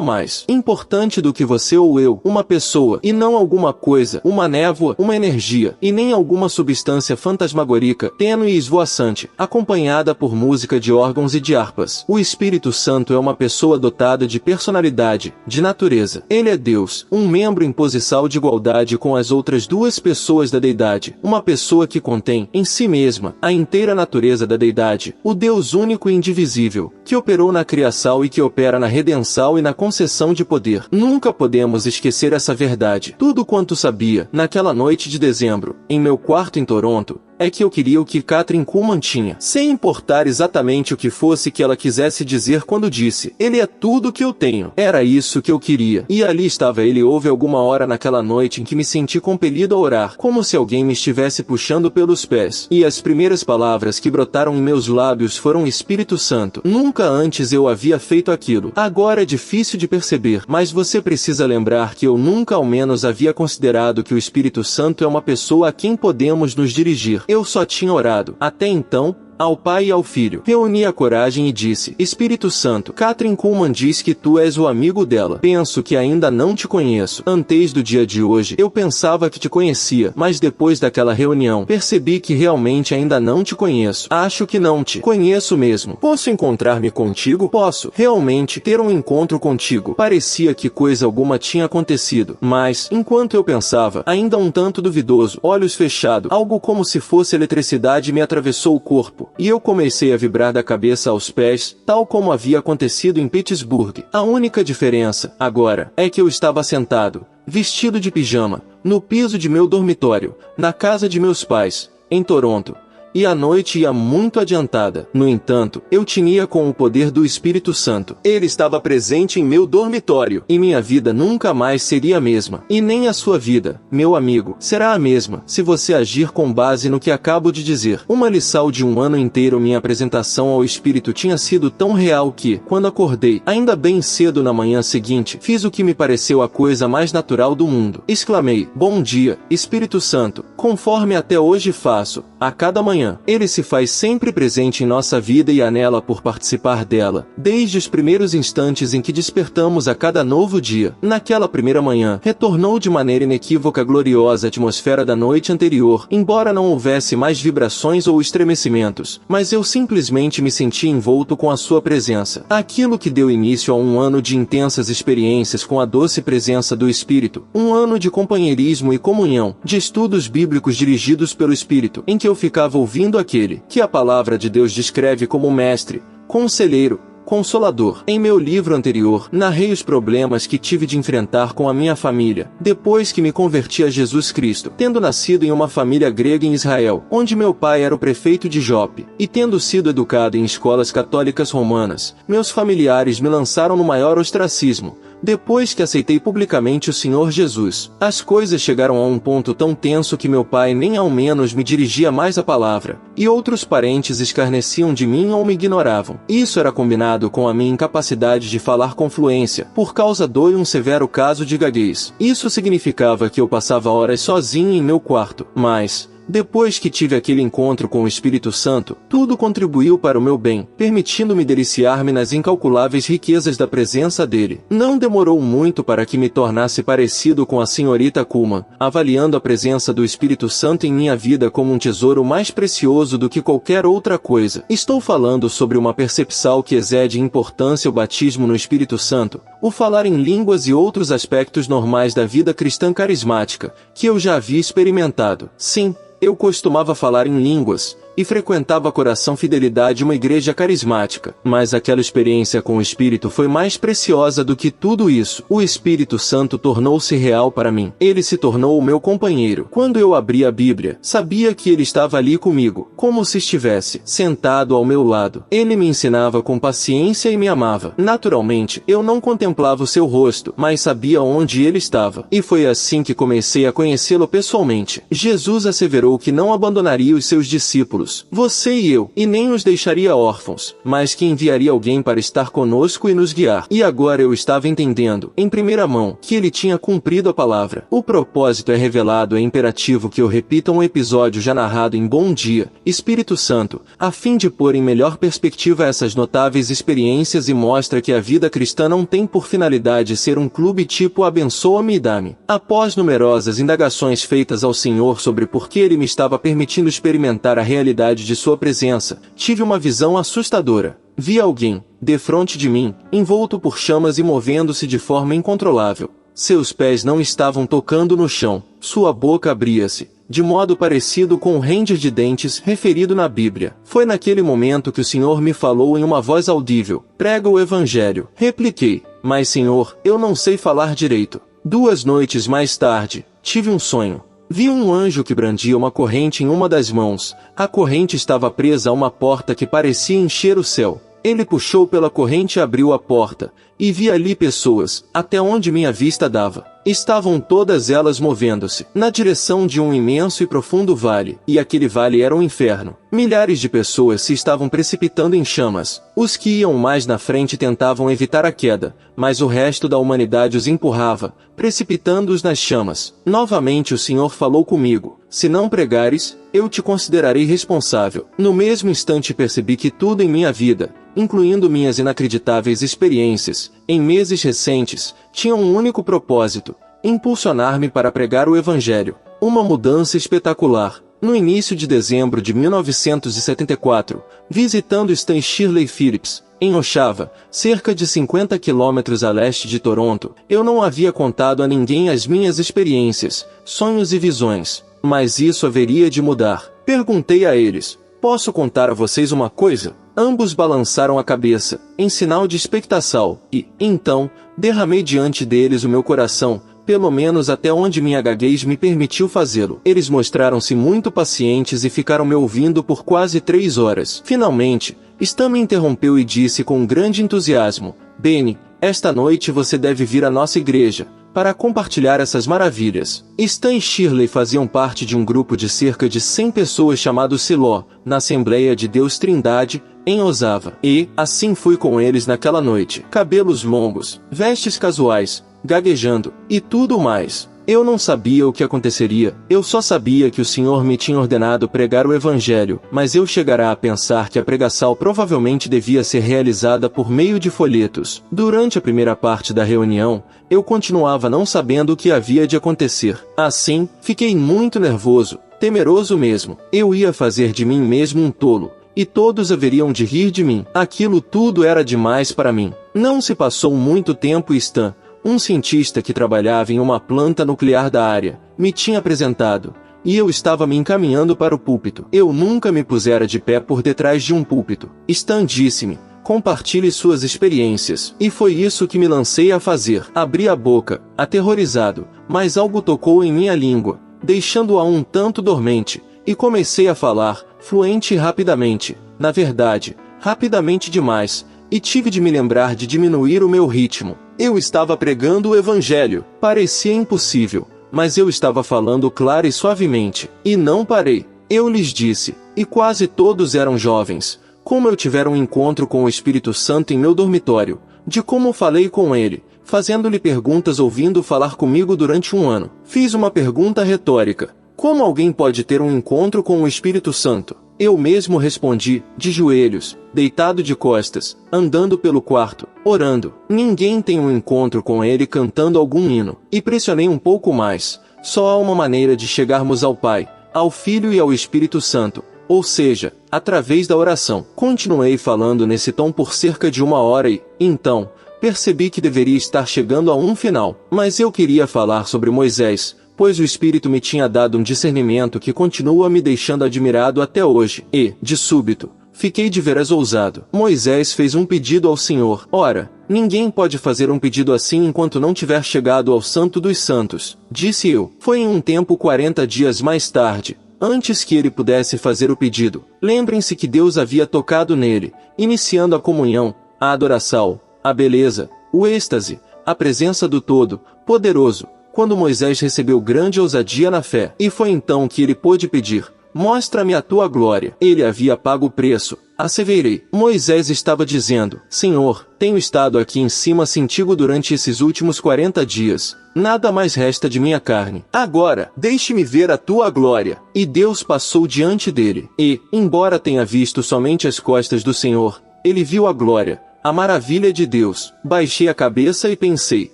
B: mais importante do que você ou eu, uma pessoa, e não alguma coisa, uma névoa, uma energia, e nem alguma substância fantasmagórica, tênue e esvoaçante, acompanhada por música de órgãos e de harpas. O Espírito Santo é uma pessoa dotada de personalidade, de natureza. Ele é Deus, um membro em posição de igualdade com as outras duas pessoas da deidade, uma pessoa que contém, em si mesma, a inteira natureza da deidade, o Deus único e indivisível, que operou na criação e que opera na redenção e na concessão de poder. Nunca podemos esquecer essa verdade. Tudo quanto sabia, naquela noite de dezembro, em meu quarto em Toronto, é que eu queria o que Kathryn Kuhlman tinha, sem importar exatamente o que fosse que ela quisesse dizer quando disse, ele é tudo que eu tenho. Era isso que eu queria. E ali estava ele. Houve alguma hora naquela noite em que me senti compelido a orar, como se alguém me estivesse puxando pelos pés. E as primeiras palavras que brotaram em meus lábios foram Espírito Santo. Nunca antes eu havia feito aquilo. Agora é difícil de perceber, mas você precisa lembrar que eu nunca ao menos havia considerado que o Espírito Santo é uma pessoa a quem podemos nos dirigir. Eu só tinha orado, até então, ao Pai e ao Filho. Reuni a coragem e disse, Espírito Santo, Kathryn Kuhlman diz que tu és o amigo dela. Penso que ainda não te conheço. Antes do dia de hoje, eu pensava que te conhecia, mas depois daquela reunião, percebi que realmente ainda não te conheço. Acho que não te conheço mesmo. Posso encontrar-me contigo? Posso, realmente, ter um encontro contigo. Parecia que coisa alguma tinha acontecido, mas, enquanto eu pensava, ainda um tanto duvidoso, olhos fechados, algo como se fosse eletricidade me atravessou o corpo. E eu comecei a vibrar da cabeça aos pés, tal como havia acontecido em Pittsburgh. A única diferença, agora, é que eu estava sentado, vestido de pijama, no piso de meu dormitório, na casa de meus pais, em Toronto. E a noite ia muito adiantada. No entanto, eu tinha com o poder do Espírito Santo. Ele estava presente em meu dormitório. E minha vida nunca mais seria a mesma. E nem a sua vida, meu amigo, será a mesma, se você agir com base no que acabo de dizer. Uma lição de um ano inteiro. Minha apresentação ao Espírito tinha sido tão real que, quando acordei, ainda bem cedo na manhã seguinte, fiz o que me pareceu a coisa mais natural do mundo. Exclamei, bom dia, Espírito Santo, conforme até hoje faço, a cada manhã. Ele se faz sempre presente em nossa vida e anela por participar dela, desde os primeiros instantes em que despertamos a cada novo dia. Naquela primeira manhã, retornou de maneira inequívoca a gloriosa atmosfera da noite anterior, embora não houvesse mais vibrações ou estremecimentos, mas eu simplesmente me senti envolto com a sua presença. Aquilo que deu início a um ano de intensas experiências com a doce presença do Espírito, um ano de companheirismo e comunhão, de estudos bíblicos dirigidos pelo Espírito, em que eu ficava ouvindo aquele que a palavra de Deus descreve como mestre, conselheiro, consolador. Em meu livro anterior, narrei os problemas que tive de enfrentar com a minha família, depois que me converti a Jesus Cristo, tendo nascido em uma família grega em Israel, onde meu pai era o prefeito de Jope, e tendo sido educado em escolas católicas romanas, meus familiares me lançaram no maior ostracismo, Depois que aceitei publicamente o Senhor Jesus, as coisas chegaram a um ponto tão tenso que meu pai nem ao menos me dirigia mais a palavra, e outros parentes escarneciam de mim ou me ignoravam. Isso era combinado com a minha incapacidade de falar com fluência, por causa de um severo caso de gaguez. Isso significava que eu passava horas sozinho em meu quarto, mas depois que tive aquele encontro com o Espírito Santo, tudo contribuiu para o meu bem, permitindo-me deliciar-me nas incalculáveis riquezas da presença dele. Não demorou muito para que me tornasse parecido com a senhorita Kuhlman, avaliando a presença do Espírito Santo em minha vida como um tesouro mais precioso do que qualquer outra coisa. Estou falando sobre uma percepção que excede em importância o batismo no Espírito Santo, o falar em línguas e outros aspectos normais da vida cristã carismática, que eu já havia experimentado. Sim, eu costumava falar em línguas, e frequentava Coração Fidelidade, uma igreja carismática. Mas aquela experiência com o Espírito foi mais preciosa do que tudo isso. O Espírito Santo tornou-se real para mim. Ele se tornou o meu companheiro. Quando eu abria a Bíblia, sabia que ele estava ali comigo, como se estivesse sentado ao meu lado. Ele me ensinava com paciência e me amava. Naturalmente, eu não contemplava o seu rosto, mas sabia onde ele estava. E foi assim que comecei a conhecê-lo pessoalmente. Jesus asseverou que não abandonaria os seus discípulos, você e eu, e nem os deixaria órfãos, mas que enviaria alguém para estar conosco e nos guiar. E agora eu estava entendendo, em primeira mão, que ele tinha cumprido a palavra. O propósito é revelado, é imperativo que eu repita um episódio já narrado em Bom Dia, Espírito Santo, a fim de pôr em melhor perspectiva essas notáveis experiências, e mostra que a vida cristã não tem por finalidade ser um clube tipo abençoa-me e dá-me. Após numerosas indagações feitas ao Senhor sobre por que ele me estava permitindo experimentar a realidade de sua presença, tive uma visão assustadora. Vi alguém, defronte de mim, envolto por chamas e movendo-se de forma incontrolável. Seus pés não estavam tocando no chão, sua boca abria-se, de modo parecido com o ranger de dentes referido na Bíblia. Foi naquele momento que o Senhor me falou em uma voz audível: prega o Evangelho. Repliquei: mas Senhor, eu não sei falar direito. 2 noites mais tarde, tive um sonho. Vi um anjo que brandia uma corrente em uma das mãos. A corrente estava presa a uma porta que parecia encher o céu. Ele puxou pela corrente e abriu a porta, e vi ali pessoas, até onde minha vista dava. Estavam todas elas movendo-se na direção de um imenso e profundo vale, e aquele vale era um inferno. Milhares de pessoas se estavam precipitando em chamas. Os que iam mais na frente tentavam evitar a queda, mas o resto da humanidade os empurrava, precipitando-os nas chamas. Novamente o Senhor falou comigo: se não pregares, eu te considerarei responsável. No mesmo instante percebi que tudo em minha vida, incluindo minhas inacreditáveis experiências, em meses recentes, tinha um único propósito: impulsionar-me para pregar o Evangelho. Uma mudança espetacular. No início de dezembro de 1974, visitando Stan Shirley Phillips, em Oshawa, cerca de 50 quilômetros a leste de Toronto, eu não havia contado a ninguém as minhas experiências, sonhos e visões. Mas isso haveria de mudar. Perguntei a eles: posso contar a vocês uma coisa? Ambos balançaram a cabeça, em sinal de expectação, e, então, derramei diante deles o meu coração, pelo menos até onde minha gaguez me permitiu fazê-lo. Eles mostraram-se muito pacientes e ficaram me ouvindo por quase 3 horas. Finalmente, Stan me interrompeu e disse com grande entusiasmo: Benny, esta noite você deve vir à nossa igreja, para compartilhar essas maravilhas. Stan e Shirley faziam parte de um grupo de cerca de 100 pessoas chamado Siló, na Assembleia de Deus Trindade, em Oshawa. E, assim fui com eles naquela noite. Cabelos longos, vestes casuais, gaguejando, e tudo mais. Eu não sabia o que aconteceria, eu só sabia que o Senhor me tinha ordenado pregar o Evangelho, mas eu chegará a pensar que a pregação provavelmente devia ser realizada por meio de folhetos. Durante a primeira parte da reunião, eu continuava não sabendo o que havia de acontecer. Assim, fiquei muito nervoso, temeroso mesmo. Eu ia fazer de mim mesmo um tolo, e todos haveriam de rir de mim. Aquilo tudo era demais para mim. Não se passou muito tempo e Stan, um cientista que trabalhava em uma planta nuclear da área, me tinha apresentado, e eu estava me encaminhando para o púlpito. Eu nunca me pusera de pé por detrás de um púlpito. Stan disse-me: compartilhe suas experiências. E foi isso que me lancei a fazer. Abri a boca, aterrorizado, mas algo tocou em minha língua, deixando-a um tanto dormente, e comecei a falar, fluente e rapidamente. Na verdade, rapidamente demais, e tive de me lembrar de diminuir o meu ritmo. Eu estava pregando o evangelho. Parecia impossível, mas eu estava falando clara e suavemente. E não parei. Eu lhes disse, e quase todos eram jovens, como eu tivera um encontro com o Espírito Santo em meu dormitório, de como falei com ele, fazendo-lhe perguntas ouvindo falar comigo durante um ano. Fiz uma pergunta retórica. Como alguém pode ter um encontro com o Espírito Santo? Eu mesmo respondi, de joelhos, deitado de costas, andando pelo quarto, orando. Ninguém tem um encontro com ele cantando algum hino. E pressionei um pouco mais. Só há uma maneira de chegarmos ao Pai, ao Filho e ao Espírito Santo, ou seja, através da oração. Continuei falando nesse tom por cerca de 1 hora e, então, percebi que deveria estar chegando a um final. Mas eu queria falar sobre Moisés, pois o Espírito me tinha dado um discernimento que continua me deixando admirado até hoje. E, de súbito, fiquei de veras ousado. Moisés fez um pedido ao Senhor. Ora, ninguém pode fazer um pedido assim enquanto não tiver chegado ao Santo dos Santos, disse eu. Foi em um tempo 40 dias mais tarde, antes que ele pudesse fazer o pedido. Lembrem-se que Deus havia tocado nele, iniciando a comunhão, a adoração, a beleza, o êxtase, a presença do Todo-Poderoso, quando Moisés recebeu grande ousadia na fé. E foi então que ele pôde pedir, mostra-me a tua glória. Ele havia pago o preço, asseverei. Moisés estava dizendo, Senhor, tenho estado aqui em cima contigo durante esses últimos 40 dias. Nada mais resta de minha carne. Agora, deixe-me ver a tua glória. E Deus passou diante dele. E, embora tenha visto somente as costas do Senhor, ele viu a glória, a maravilha de Deus. Baixei a cabeça e pensei,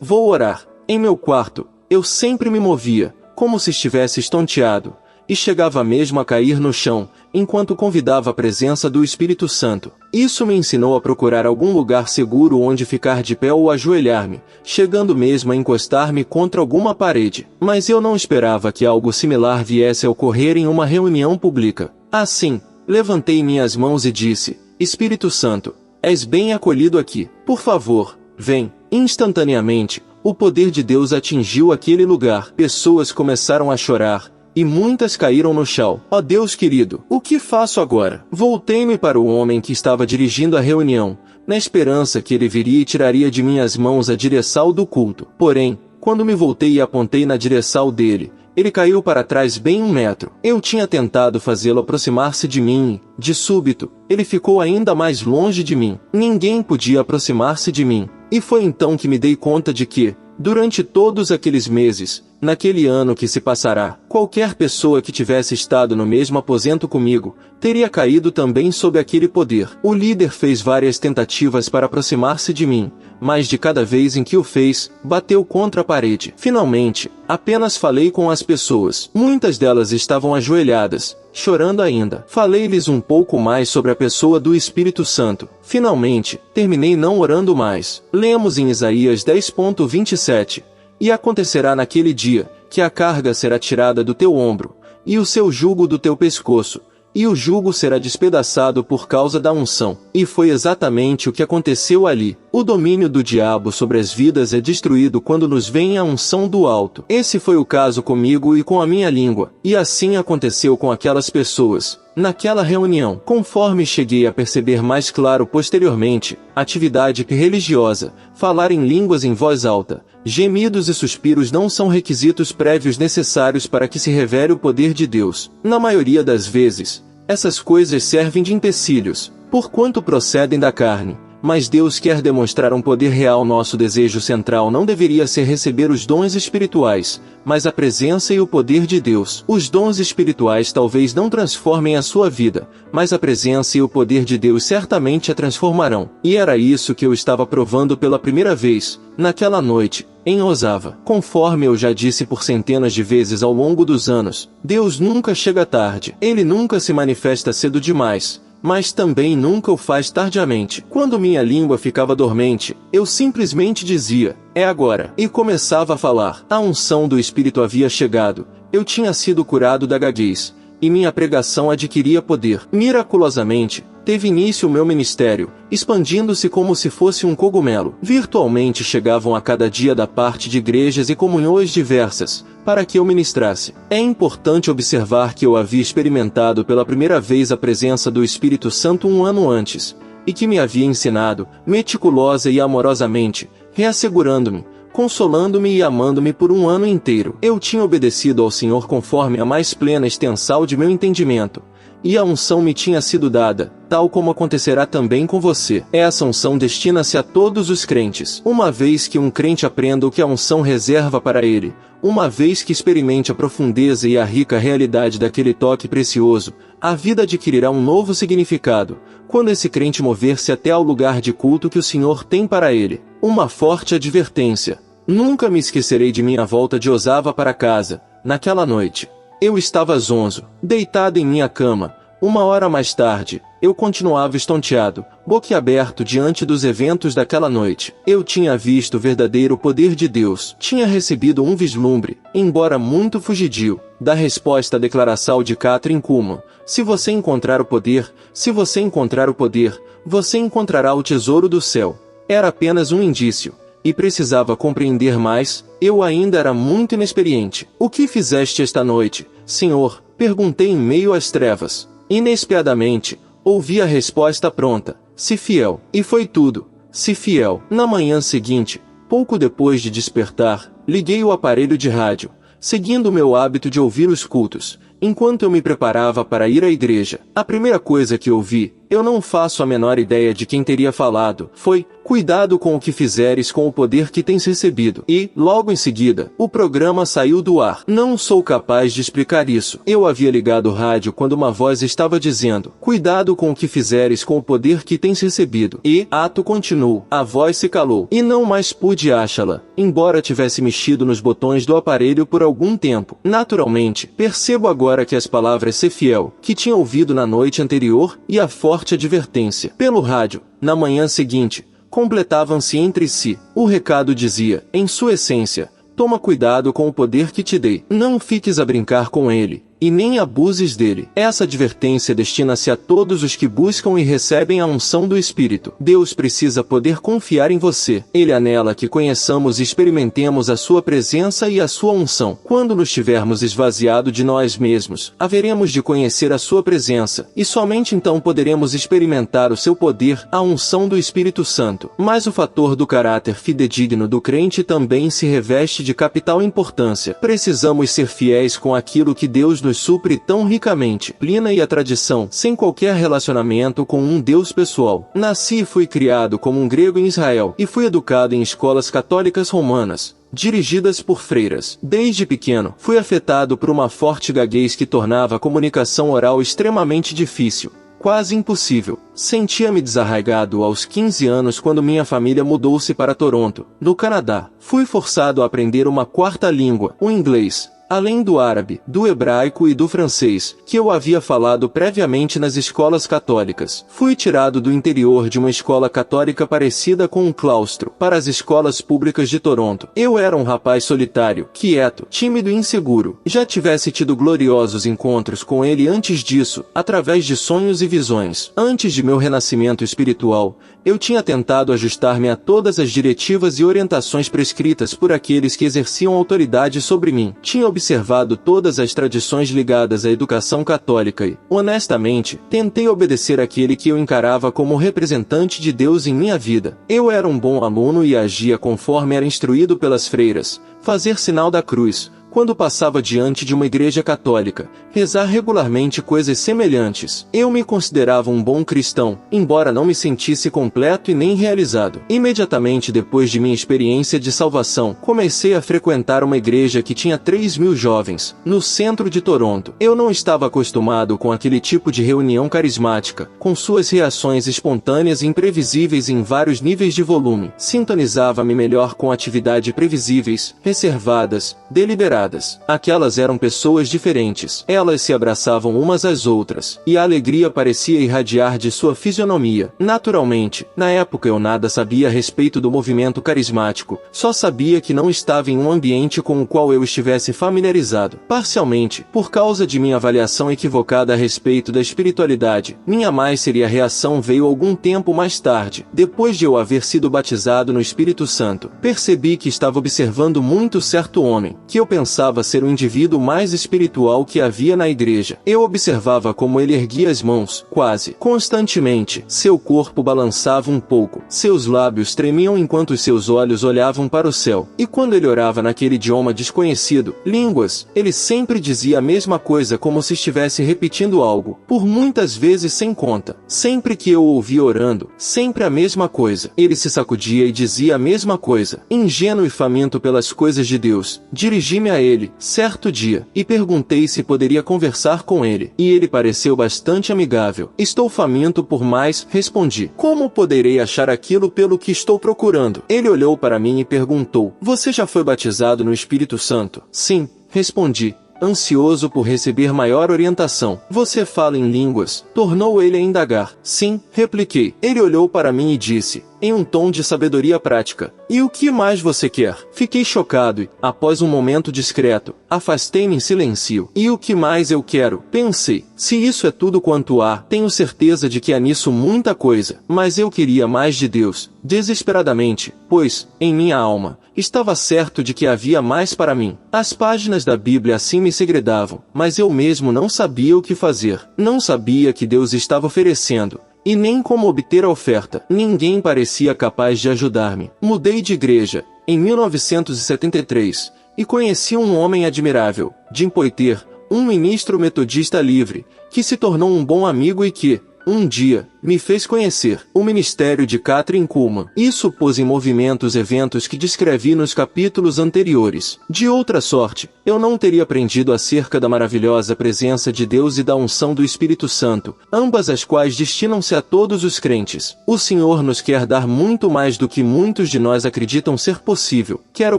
B: vou orar. Em meu quarto, eu sempre me movia, como se estivesse estonteado, e chegava mesmo a cair no chão, enquanto convidava a presença do Espírito Santo. Isso me ensinou a procurar algum lugar seguro onde ficar de pé ou ajoelhar-me, chegando mesmo a encostar-me contra alguma parede. Mas eu não esperava que algo similar viesse a ocorrer em uma reunião pública. Assim, levantei minhas mãos e disse, Espírito Santo, és bem acolhido aqui. Por favor, vem. Instantaneamente, o poder de Deus atingiu aquele lugar. Pessoas começaram a chorar, e muitas caíram no chão. Ó Deus querido, o que faço agora? Voltei-me para o homem que estava dirigindo a reunião, na esperança que ele viria e tiraria de minhas mãos a direção do culto. Porém, quando me voltei e apontei na direção dele, ele caiu para trás bem 1 metro. Eu tinha tentado fazê-lo aproximar-se de mim, e, de súbito, ele ficou ainda mais longe de mim. Ninguém podia aproximar-se de mim. E foi então que me dei conta de que, durante todos aqueles meses, naquele ano que se passará, qualquer pessoa que tivesse estado no mesmo aposento comigo, teria caído também sob aquele poder. O líder fez várias tentativas para aproximar-se de mim, mas de cada vez em que o fez, bateu contra a parede. Finalmente, apenas falei com as pessoas. Muitas delas estavam ajoelhadas, chorando ainda. Falei-lhes um pouco mais sobre a pessoa do Espírito Santo. Finalmente, terminei não orando mais. Lemos em Isaías 10:27. E acontecerá naquele dia, que a carga será tirada do teu ombro, e o seu jugo do teu pescoço, e o jugo será despedaçado por causa da unção. E foi exatamente o que aconteceu ali. O domínio do diabo sobre as vidas é destruído quando nos vem a unção do alto. Esse foi o caso comigo e com a minha língua, e assim aconteceu com aquelas pessoas. Naquela reunião, conforme cheguei a perceber mais claro posteriormente, atividade religiosa, falar em línguas em voz alta, gemidos e suspiros não são requisitos prévios necessários para que se revele o poder de Deus. Na maioria das vezes, essas coisas servem de empecilhos, porquanto procedem da carne. Mas Deus quer demonstrar um poder real. Nosso desejo central não deveria ser receber os dons espirituais, mas a presença e o poder de Deus. Os dons espirituais talvez não transformem a sua vida, mas a presença e o poder de Deus certamente a transformarão. E era isso que eu estava provando pela primeira vez, naquela noite, em Osava. Conforme eu já disse por centenas de vezes ao longo dos anos, Deus nunca chega tarde. Ele nunca se manifesta cedo demais, mas também nunca o faz tardiamente. Quando minha língua ficava dormente, eu simplesmente dizia, é agora, e começava a falar. A unção do Espírito havia chegado, eu tinha sido curado da gaguez, e minha pregação adquiria poder. Miraculosamente, teve início o meu ministério, expandindo-se como se fosse um cogumelo. Virtualmente chegavam a cada dia da parte de igrejas e comunhões diversas, para que eu ministrasse. É importante observar que eu havia experimentado pela primeira vez a presença do Espírito Santo 1 ano antes, e que me havia ensinado, meticulosa e amorosamente, reassegurando-me, consolando-me e amando-me por um ano inteiro. Eu tinha obedecido ao Senhor conforme a mais plena extensão de meu entendimento, e a unção me tinha sido dada, tal como acontecerá também com você. Essa unção destina-se a todos os crentes. Uma vez que um crente aprenda o que a unção reserva para ele, uma vez que experimente a profundeza e a rica realidade daquele toque precioso, a vida adquirirá um novo significado, quando esse crente mover-se até ao lugar de culto que o Senhor tem para ele. Uma forte advertência. Nunca me esquecerei de minha volta de Osava para casa, naquela noite. Eu estava zonzo, deitado em minha cama. Uma hora mais tarde, eu continuava estonteado, boquiaberto diante dos eventos daquela noite. Eu tinha visto o verdadeiro poder de Deus. Tinha recebido um vislumbre, embora muito fugidio, da resposta à declaração de Kathryn Kuhlman: se você encontrar o poder, se você encontrar o poder, você encontrará o tesouro do céu. Era apenas um indício, e precisava compreender mais. Eu ainda era muito inexperiente. O que fizeste esta noite, Senhor? Perguntei em meio às trevas. Inesperadamente, ouvi a resposta pronta: se fiel. E foi tudo. Se fiel. Na manhã seguinte, pouco depois de despertar, liguei o aparelho de rádio, seguindo o meu hábito de ouvir os cultos, enquanto eu me preparava para ir à igreja. A primeira coisa que ouvi, eu não faço a menor ideia de quem teria falado, foi: cuidado com o que fizeres com o poder que tens recebido. E, logo em seguida, o programa saiu do ar. Não sou capaz de explicar isso. Eu havia ligado o rádio quando uma voz estava dizendo: cuidado com o que fizeres com o poder que tens recebido. E, ato continuou, a voz se calou, e não mais pude achá-la, embora tivesse mexido nos botões do aparelho por algum tempo. Naturalmente, percebo agora que as palavras "ser fiel", que tinha ouvido na noite anterior, e a forte advertência pelo rádio, na manhã seguinte, completavam-se entre si. O recado dizia, em sua essência: toma cuidado com o poder que te dei. Não fiques a brincar com ele, e nem abuses dele. Essa advertência destina-se a todos os que buscam e recebem a unção do Espírito. Deus precisa poder confiar em você. Ele anela que conheçamos e experimentemos a sua presença e a sua unção. Quando nos tivermos esvaziado de nós mesmos, haveremos de conhecer a sua presença, e somente então poderemos experimentar o seu poder, a unção do Espírito Santo. Mas o fator do caráter fidedigno do crente também se reveste de capital importância. Precisamos ser fiéis com aquilo que Deus nos supre tão ricamente. Disciplina e a tradição, sem qualquer relacionamento com um Deus pessoal. Nasci e fui criado como um grego em Israel, e fui educado em escolas católicas romanas, dirigidas por freiras. Desde pequeno, fui afetado por uma forte gaguez que tornava a comunicação oral extremamente difícil, quase impossível. Sentia-me desarraigado aos 15 anos quando minha família mudou-se para Toronto, no Canadá. Fui forçado a aprender uma quarta língua, o inglês, além do árabe, do hebraico e do francês, que eu havia falado previamente nas escolas católicas. Fui tirado do interior de uma escola católica parecida com um claustro, para as escolas públicas de Toronto. Eu era um rapaz solitário, quieto, tímido e inseguro. Já tivesse tido gloriosos encontros com ele antes disso, através de sonhos e visões. Antes de meu renascimento espiritual, eu tinha tentado ajustar-me a todas as diretivas e orientações prescritas por aqueles que exerciam autoridade sobre mim. Tinha observado todas as tradições ligadas à educação católica e, honestamente, tentei obedecer àquele que eu encarava como representante de Deus em minha vida. Eu era um bom aluno e agia conforme era instruído pelas freiras: fazer sinal da cruz quando passava diante de uma igreja católica, rezar regularmente coisas semelhantes. Eu me considerava um bom cristão, embora não me sentisse completo e nem realizado. Imediatamente depois de minha experiência de salvação, comecei a frequentar uma igreja que tinha 3.000 jovens, no centro de Toronto. Eu não estava acostumado com aquele tipo de reunião carismática, com suas reações espontâneas e imprevisíveis em vários níveis de volume. Sintonizava-me melhor com atividades previsíveis, reservadas, deliberadas. Aquelas eram pessoas diferentes. Elas se abraçavam umas às outras, e a alegria parecia irradiar de sua fisionomia. Naturalmente, na época eu nada sabia a respeito do movimento carismático, só sabia que não estava em um ambiente com o qual eu estivesse familiarizado. Parcialmente, por causa de minha avaliação equivocada a respeito da espiritualidade, minha mais seria reação veio algum tempo mais tarde, depois de eu haver sido batizado no Espírito Santo. Percebi que estava observando muito certo homem, que eu pensava pensava ser o indivíduo mais espiritual que havia na igreja. Eu observava como ele erguia as mãos, quase constantemente. Seu corpo balançava um pouco. Seus lábios tremiam enquanto seus olhos olhavam para o céu. E quando ele orava naquele idioma desconhecido, línguas, ele sempre dizia a mesma coisa como se estivesse repetindo algo, por muitas vezes sem conta. Sempre que eu o ouvia orando, sempre a mesma coisa. Ele se sacudia e dizia a mesma coisa. Ingênuo e faminto pelas coisas de Deus, dirigi-me a ele, certo dia, e perguntei se poderia conversar com ele. E ele pareceu bastante amigável. Estou faminto por mais, respondi. Como poderei achar aquilo pelo que estou procurando? Ele olhou para mim e perguntou, você já foi batizado no Espírito Santo? Sim, respondi, ansioso por receber maior orientação. Você fala em línguas? Tornou ele a indagar. Sim, repliquei. Ele olhou para mim e disse, em um tom de sabedoria prática, e o que mais você quer? Fiquei chocado e, após um momento discreto, afastei-me em silêncio. E o que mais eu quero? Pensei, se isso é tudo quanto há, tenho certeza de que há nisso muita coisa, mas eu queria mais de Deus, desesperadamente, pois, em minha alma, estava certo de que havia mais para mim. As páginas da Bíblia assim me segredavam, mas eu mesmo não sabia o que fazer. Não sabia que Deus estava oferecendo, e nem como obter a oferta. Ninguém parecia capaz de ajudar-me. Mudei de igreja, em 1973, e conheci um homem admirável, Jim Poitier, um ministro metodista livre, que se tornou um bom amigo e que, um dia, me fez conhecer o ministério de Kathryn Kuhlman. Isso pôs em movimento os eventos que descrevi nos capítulos anteriores. De outra sorte, eu não teria aprendido acerca da maravilhosa presença de Deus e da unção do Espírito Santo, ambas as quais destinam-se a todos os crentes. O Senhor nos quer dar muito mais do que muitos de nós acreditam ser possível. Quero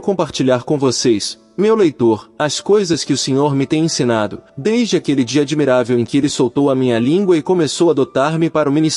B: compartilhar com vocês, meu leitor, as coisas que o Senhor me tem ensinado, desde aquele dia admirável em que Ele soltou a minha língua e começou a adotar-me para o ministério.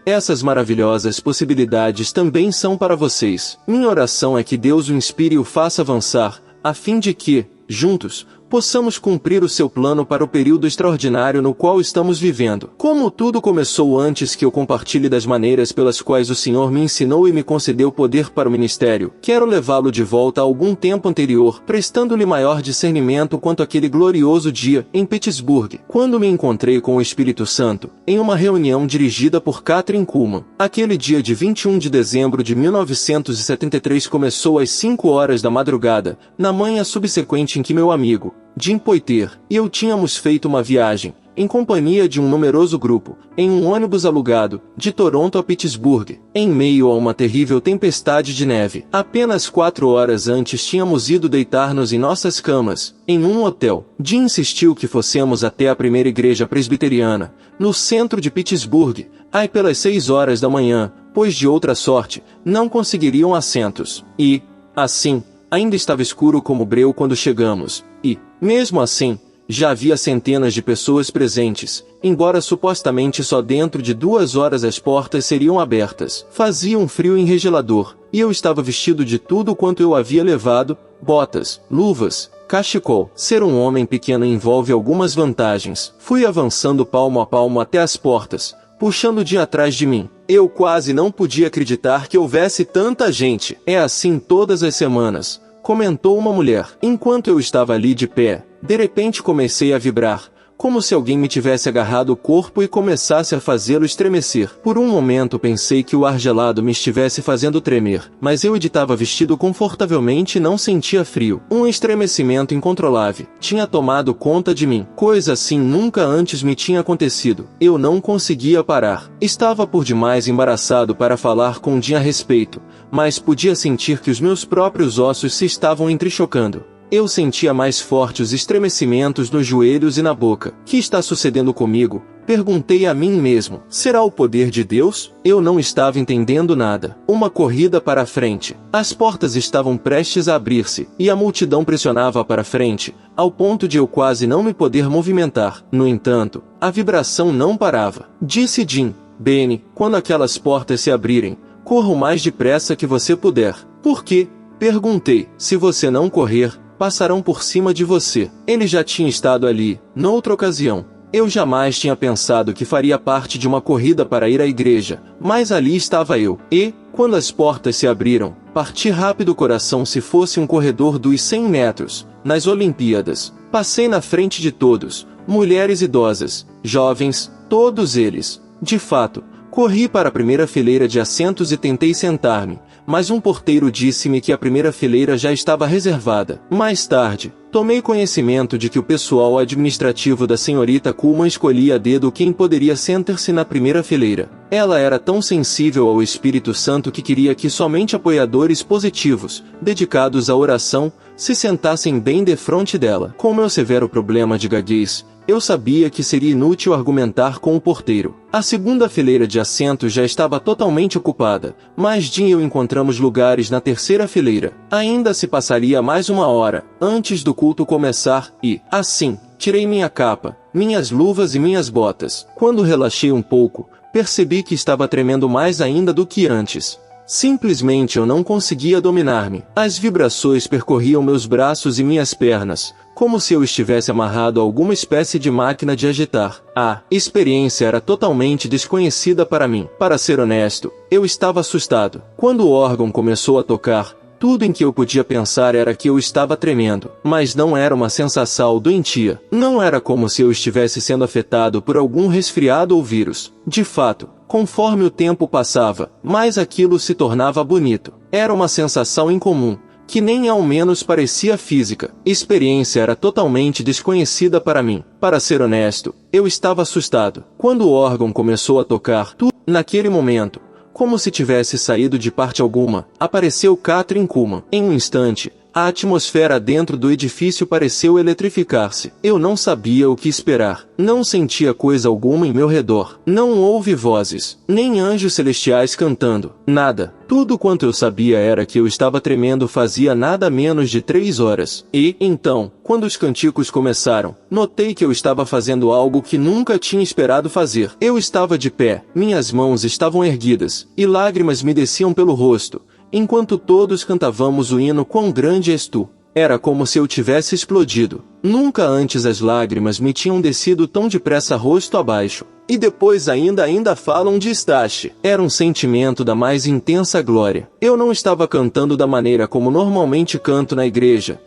B: Essas maravilhosas possibilidades também são para vocês. Minha oração é que Deus o inspire e o faça avançar, a fim de que, juntos, possamos cumprir o seu plano para o período extraordinário no qual estamos vivendo. Como tudo começou antes que eu compartilhe das maneiras pelas quais o Senhor me ensinou e me concedeu poder para o ministério, quero levá-lo de volta a algum tempo anterior, prestando-lhe maior discernimento quanto àquele glorioso dia, em Pittsburgh, quando me encontrei com o Espírito Santo, em uma reunião dirigida por Kathryn Kuhlman. Aquele dia de 21 de dezembro de 1973 começou às 5 horas da madrugada, na manhã subsequente em que meu amigo, Jim Poitier, e eu tínhamos feito uma viagem, em companhia de um numeroso grupo, em um ônibus alugado, de Toronto a Pittsburgh, em meio a uma terrível tempestade de neve. Apenas 4 horas antes tínhamos ido deitar-nos em nossas camas, em um hotel. Jim insistiu que fossemos até a primeira igreja presbiteriana, no centro de Pittsburgh, aí pelas 6 horas da manhã, pois de outra sorte, não conseguiriam assentos. E, assim, ainda estava escuro como breu quando chegamos, e, mesmo assim, já havia centenas de pessoas presentes, embora supostamente só dentro de 2 horas as portas seriam abertas. Fazia um frio enregelador, e eu estava vestido de tudo quanto eu havia levado, botas, luvas, cachecol. Ser um homem pequeno envolve algumas vantagens. Fui avançando palmo a palmo até as portas, puxando de atrás de mim. Eu quase não podia acreditar que houvesse tanta gente. É assim todas as semanas, comentou uma mulher. Enquanto eu estava ali de pé, de repente comecei a vibrar, como se alguém me tivesse agarrado o corpo e começasse a fazê-lo estremecer. Por um momento pensei que o ar gelado me estivesse fazendo tremer, mas eu estava vestido confortavelmente e não sentia frio. Um estremecimento incontrolável tinha tomado conta de mim. Coisa assim nunca antes me tinha acontecido. Eu não conseguia parar. Estava por demais embaraçado para falar com Jim a respeito, mas podia sentir que os meus próprios ossos se estavam entrechocando. Eu sentia mais forte os estremecimentos nos joelhos e na boca. O que está sucedendo comigo? Perguntei a mim mesmo. Será o poder de Deus? Eu não estava entendendo nada. Uma corrida para a frente. As portas estavam prestes a abrir-se, e a multidão pressionava para a frente, ao ponto de eu quase não me poder movimentar. No entanto, a vibração não parava. Disse Jim: Benny, quando aquelas portas se abrirem, corra o mais depressa que você puder. Por quê? Perguntei. Se você não correr, passarão por cima de você. Ele já tinha estado ali, noutra ocasião, Eu jamais tinha pensado que faria parte de uma corrida para ir à igreja, mas ali estava eu. E, quando as portas se abriram, parti rápido o coração se fosse um corredor dos 100 metros, nas Olimpíadas. Passei na frente de todos, mulheres idosas, jovens, todos eles. De fato, corri para a primeira fileira de assentos e tentei sentar-me, mas um porteiro disse-me que a primeira fileira já estava reservada. Mais tarde, tomei conhecimento de que o pessoal administrativo da senhorita Kuhlman escolhia a dedo quem poderia sentar-se na primeira fileira. Ela era tão sensível ao Espírito Santo que queria que somente apoiadores positivos, dedicados à oração, se sentassem bem defronte dela. Com meu severo problema de gaguez, eu sabia que seria inútil argumentar com o porteiro. A segunda fileira de assentos já estava totalmente ocupada, mas Jim e eu encontramos lugares na terceira fileira. Ainda se passaria mais uma hora, antes do culto começar, e, assim, tirei minha capa, minhas luvas e minhas botas. Quando relaxei um pouco, percebi que estava tremendo mais ainda do que antes. Simplesmente eu não conseguia dominar-me. As vibrações percorriam meus braços e minhas pernas, como se eu estivesse amarrado a alguma espécie de máquina de agitar. A experiência era totalmente desconhecida para mim. Para ser honesto, eu estava assustado. Quando o órgão começou a tocar, tudo em que eu podia pensar era que eu estava tremendo. Mas não era uma sensação doentia. Não era como se eu estivesse sendo afetado por algum resfriado ou vírus. De fato, conforme o tempo passava, mais aquilo se tornava bonito. Era uma sensação incomum, que nem ao menos parecia física. Experiência era totalmente desconhecida para mim. Para ser honesto, eu estava assustado. Quando o órgão começou a tocar, naquele momento, como se tivesse saído de parte alguma, apareceu Kathryn Kuhlman. Em um instante, a atmosfera dentro do edifício pareceu eletrificar-se. Eu não sabia o que esperar. Não sentia coisa alguma em meu redor. Não houve vozes, nem anjos celestiais cantando. Nada. Tudo quanto eu sabia era que eu estava tremendo fazia nada menos de 3 horas. E, então, quando os canticos começaram, notei que eu estava fazendo algo que nunca tinha esperado fazer. Eu estava de pé, minhas mãos estavam erguidas, e lágrimas me desciam pelo rosto, enquanto todos cantávamos o hino Quão Grande És Tu. Era como se eu tivesse explodido. Nunca antes as lágrimas me tinham descido tão depressa rosto abaixo. E depois ainda falam de Estache. Era um sentimento da mais intensa glória. Eu não estava cantando da maneira como normalmente canto na igreja.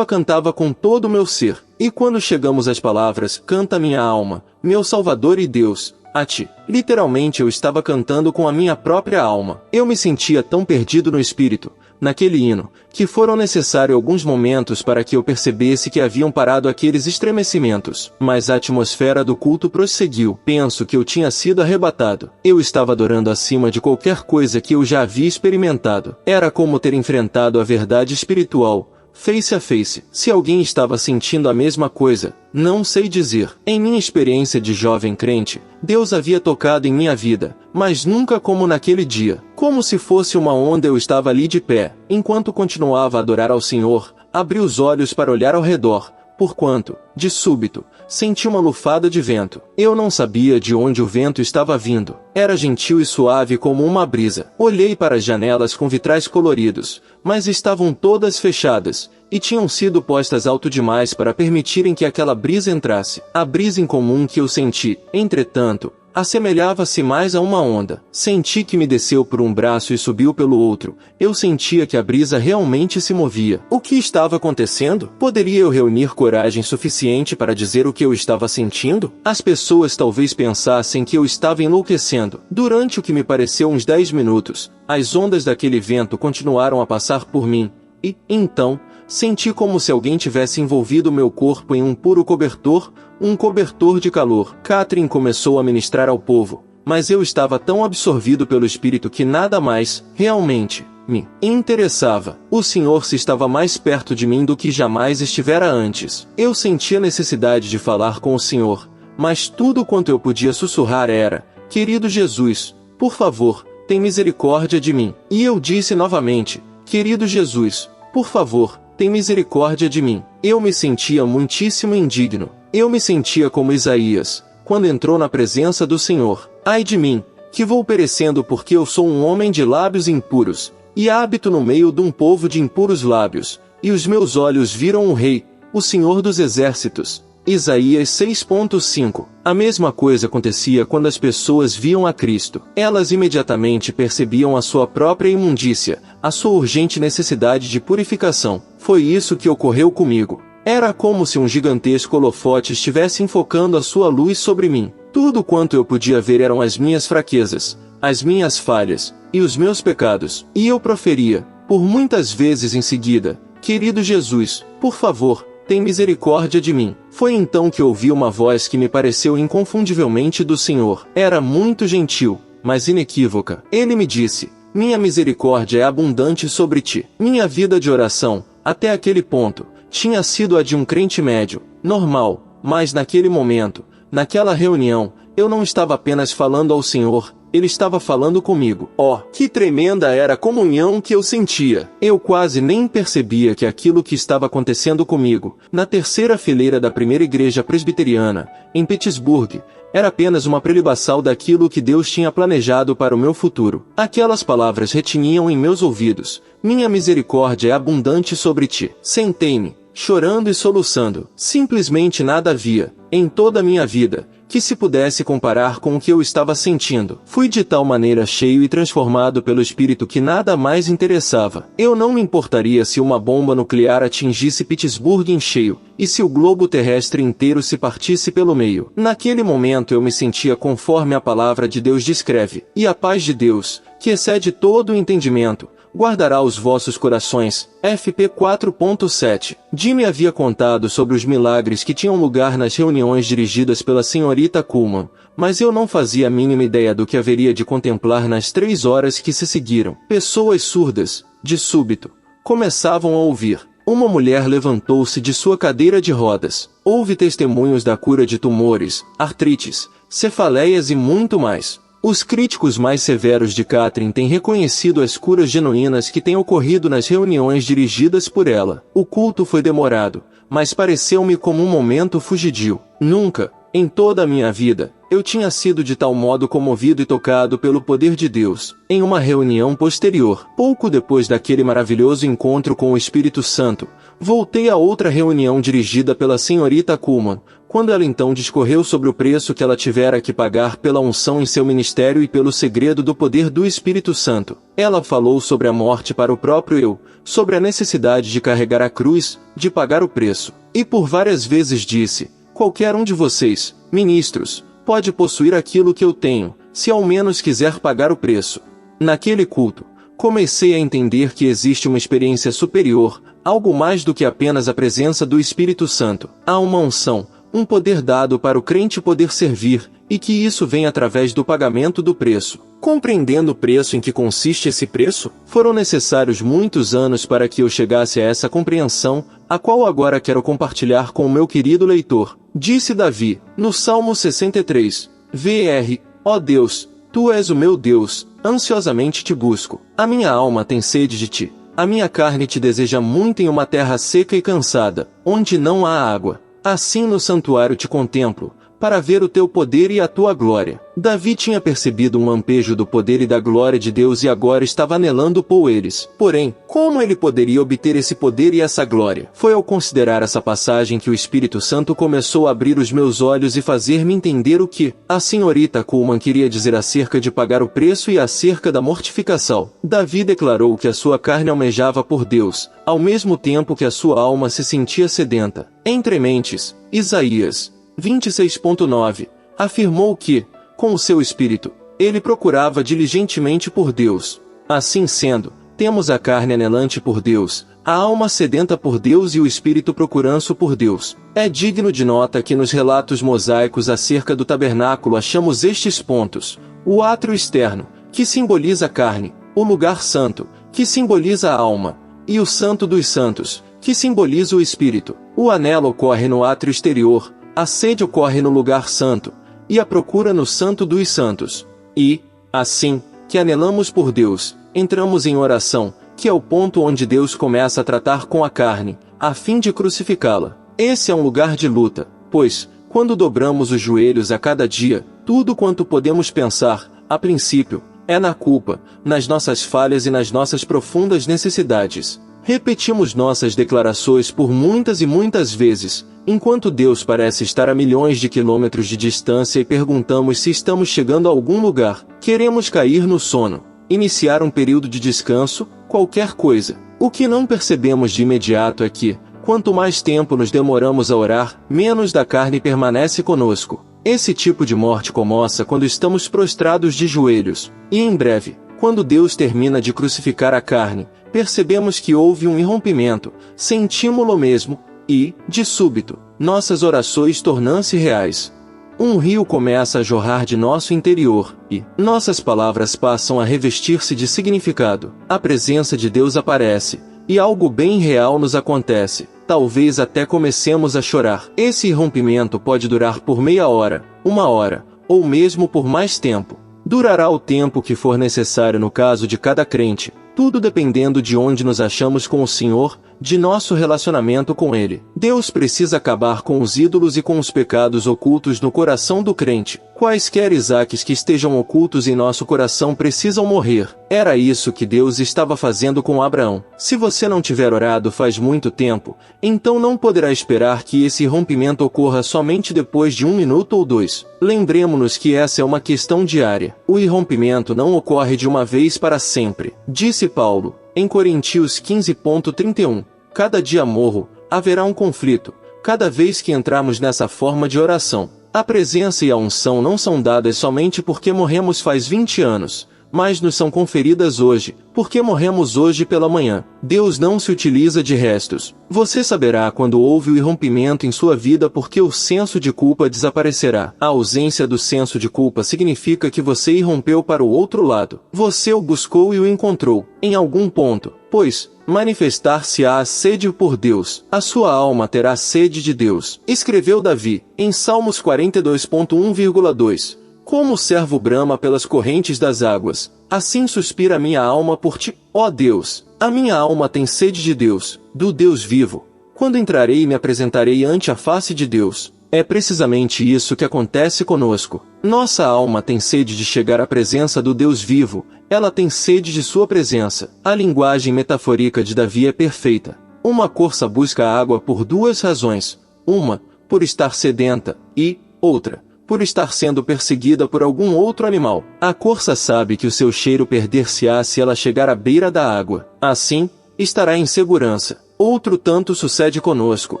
B: Cantava com todo o meu ser. E quando chegamos às palavras, canta minha alma, meu Salvador e Deus, a ti. Literalmente eu estava cantando com a minha própria alma. Eu me sentia tão perdido no espírito, naquele hino, que foram necessários alguns momentos para que eu percebesse que haviam parado aqueles estremecimentos. Mas a atmosfera do culto prosseguiu. Penso que eu tinha sido arrebatado. Eu estava adorando acima de qualquer coisa que eu já havia experimentado. Era como ter enfrentado a verdade espiritual, face a face. Se alguém estava sentindo a mesma coisa, não sei dizer. Em minha experiência de jovem crente, Deus havia tocado em minha vida, mas nunca como naquele dia. Como se fosse uma onda eu estava ali de pé. Enquanto continuava a adorar ao Senhor, abri os olhos para olhar ao redor, porquanto, de súbito, senti uma lufada de vento. Eu não sabia de onde o vento estava vindo. Era gentil e suave como uma brisa. Olhei para as janelas com vitrais coloridos, mas estavam todas fechadas, e tinham sido postas alto demais para permitirem que aquela brisa entrasse. A brisa incomum que eu senti, entretanto, assemelhava-se mais a uma onda. Senti que me desceu por um braço e subiu pelo outro. Eu sentia que a brisa realmente se movia. O que estava acontecendo? Poderia eu reunir coragem suficiente para dizer o que eu estava sentindo? As pessoas talvez pensassem que eu estava enlouquecendo. Durante o que me pareceu uns 10 minutos, as ondas daquele vento continuaram a passar por mim. E, então, senti como se alguém tivesse envolvido meu corpo em um puro cobertor, um cobertor de calor. Kathryn começou a ministrar ao povo, mas eu estava tão absorvido pelo Espírito que nada mais, realmente, me interessava. O Senhor se estava mais perto de mim do que jamais estivera antes. Eu sentia a necessidade de falar com o Senhor, mas tudo quanto eu podia sussurrar era: querido Jesus, por favor, tem misericórdia de mim. E eu disse novamente: querido Jesus, por favor, tem misericórdia de mim. Eu me sentia muitíssimo indigno. Eu me sentia como Isaías, quando entrou na presença do Senhor. Ai de mim, que vou perecendo porque eu sou um homem de lábios impuros, e habito no meio de um povo de impuros lábios, e os meus olhos viram o Rei, o Senhor dos Exércitos. Isaías 6.5. A mesma coisa acontecia quando as pessoas viam a Cristo. Elas imediatamente percebiam a sua própria imundícia, a sua urgente necessidade de purificação. Foi isso que ocorreu comigo. Era como se um gigantesco holofote estivesse enfocando a sua luz sobre mim. Tudo quanto eu podia ver eram as minhas fraquezas, as minhas falhas, e os meus pecados. E eu proferia, por muitas vezes em seguida, querido Jesus, por favor, tem misericórdia de mim. Foi então que ouvi uma voz que me pareceu inconfundivelmente do Senhor. Era muito gentil, mas inequívoca. Ele me disse, minha misericórdia é abundante sobre ti. Minha vida de oração, até aquele ponto, tinha sido a de um crente médio, normal, mas naquele momento, naquela reunião, eu não estava apenas falando ao Senhor, Ele estava falando comigo. Oh, que tremenda era a comunhão que eu sentia! Eu quase nem percebia que aquilo que estava acontecendo comigo, na terceira fileira da primeira igreja presbiteriana, em Pittsburgh, era apenas uma prelibação daquilo que Deus tinha planejado para o meu futuro. Aquelas palavras retinham em meus ouvidos. Minha misericórdia é abundante sobre ti. Sentei-me, chorando e soluçando. Simplesmente nada havia, em toda a minha vida, que se pudesse comparar com o que eu estava sentindo. Fui de tal maneira cheio e transformado pelo Espírito que nada mais interessava. Eu não me importaria se uma bomba nuclear atingisse Pittsburgh em cheio, e se o globo terrestre inteiro se partisse pelo meio. Naquele momento eu me sentia conforme a palavra de Deus descreve. E a paz de Deus, que excede todo o entendimento, guardará os vossos corações. FP 4.7. Jim me havia contado sobre os milagres que tinham lugar nas reuniões dirigidas pela senhorita Kuhlman, mas eu não fazia a mínima ideia do que haveria de contemplar nas 3 horas que se seguiram. Pessoas surdas, de súbito, começavam a ouvir. Uma mulher levantou-se de sua cadeira de rodas. Houve testemunhos da cura de tumores, artrites, cefaleias e muito mais. Os críticos mais severos de Catherine têm reconhecido as curas genuínas que têm ocorrido nas reuniões dirigidas por ela. O culto foi demorado, mas pareceu-me como um momento fugidio. Nunca, em toda a minha vida, eu tinha sido de tal modo comovido e tocado pelo poder de Deus. Em uma reunião posterior, pouco depois daquele maravilhoso encontro com o Espírito Santo, voltei a outra reunião dirigida pela senhorita Kuhlman, quando ela então discorreu sobre o preço que ela tivera que pagar pela unção em seu ministério e pelo segredo do poder do Espírito Santo. Ela falou sobre a morte para o próprio eu, sobre a necessidade de carregar a cruz, de pagar o preço. E por várias vezes disse, qualquer um de vocês, ministros, pode possuir aquilo que eu tenho, se ao menos quiser pagar o preço. Naquele culto, comecei a entender que existe uma experiência superior, algo mais do que apenas a presença do Espírito Santo. Há uma unção, um poder dado para o crente poder servir, e que isso vem através do pagamento do preço. Compreendendo o preço em que consiste esse preço, foram necessários muitos anos para que eu chegasse a essa compreensão, a qual agora quero compartilhar com o meu querido leitor. Disse Davi, no Salmo 63, VR, ó Deus, Tu és o meu Deus, ansiosamente te busco. A minha alma tem sede de ti. A minha carne te deseja muito em uma terra seca e cansada, onde não há água. Assim no santuário te contemplo, para ver o teu poder e a tua glória. Davi tinha percebido um lampejo do poder e da glória de Deus e agora estava anelando por eles. Porém, como ele poderia obter esse poder e essa glória? Foi ao considerar essa passagem que o Espírito Santo começou a abrir os meus olhos e fazer-me entender o que a senhorita Kuhlman queria dizer acerca de pagar o preço e acerca da mortificação. Davi declarou que a sua carne almejava por Deus, ao mesmo tempo que a sua alma se sentia sedenta. Entre mentes, Isaías 26.9, afirmou que, com o seu espírito, ele procurava diligentemente por Deus. Assim sendo, temos a carne anelante por Deus, a alma sedenta por Deus e o espírito procurando por Deus. É digno de nota que nos relatos mosaicos acerca do tabernáculo achamos estes pontos: o átrio externo, que simboliza a carne, o lugar santo, que simboliza a alma, e o santo dos santos, que simboliza o espírito. O anelo ocorre no átrio exterior, a sede ocorre no lugar santo, e a procura no santo dos santos. E, assim, que anelamos por Deus, entramos em oração, que é o ponto onde Deus começa a tratar com a carne, a fim de crucificá-la. Esse é um lugar de luta, pois, quando dobramos os joelhos a cada dia, tudo quanto podemos pensar, a princípio, é na culpa, nas nossas falhas e nas nossas profundas necessidades. Repetimos nossas declarações por muitas e muitas vezes, enquanto Deus parece estar a milhões de quilômetros de distância e perguntamos se estamos chegando a algum lugar. Queremos cair no sono, iniciar um período de descanso, qualquer coisa. O que não percebemos de imediato é que, quanto mais tempo nos demoramos a orar, menos da carne permanece conosco. Esse tipo de morte começa quando estamos prostrados de joelhos, e em breve, quando Deus termina de crucificar a carne, percebemos que houve um irrompimento, sentimos-lo mesmo, e, de súbito, nossas orações tornam-se reais. Um rio começa a jorrar de nosso interior, e nossas palavras passam a revestir-se de significado. A presença de Deus aparece, e algo bem real nos acontece. Talvez até comecemos a chorar. Esse irrompimento pode durar por meia hora, uma hora, ou mesmo por mais tempo. Durará o tempo que for necessário no caso de cada crente, tudo dependendo de onde nos achamos com o Senhor, de nosso relacionamento com Ele. Deus precisa acabar com os ídolos e com os pecados ocultos no coração do crente. Quaisquer Isaques que estejam ocultos em nosso coração precisam morrer. Era isso que Deus estava fazendo com Abraão. Se você não tiver orado faz muito tempo, então não poderá esperar que esse rompimento ocorra somente depois de 1 minuto ou 2. Lembremos-nos que essa é uma questão diária. O irrompimento não ocorre de uma vez para sempre. Disse Paulo, em Coríntios 15:31, cada dia morro, haverá um conflito, cada vez que entramos nessa forma de oração. A presença e a unção não são dadas somente porque morremos faz 20 anos, mas nos são conferidas hoje, porque morremos hoje pela manhã. Deus não se utiliza de restos. Você saberá quando houve o irrompimento em sua vida porque o senso de culpa desaparecerá. A ausência do senso de culpa significa que você irrompeu para o outro lado. Você o buscou e o encontrou, em algum ponto, pois manifestar-se-á a sede por Deus. A sua alma terá sede de Deus. Escreveu Davi, em Salmos 42.1,2. Como o servo brama pelas correntes das águas, assim suspira a minha alma por ti, ó Deus. A minha alma tem sede de Deus, do Deus vivo. Quando entrarei e me apresentarei ante a face de Deus. É precisamente isso que acontece conosco. Nossa alma tem sede de chegar à presença do Deus vivo, ela tem sede de sua presença. A linguagem metafórica de Davi é perfeita. Uma corça busca água por duas razões. Uma, por estar sedenta, e, outra, por estar sendo perseguida por algum outro animal. A corça sabe que o seu cheiro perder-se-á se ela chegar à beira da água. Assim, estará em segurança. Outro tanto sucede conosco,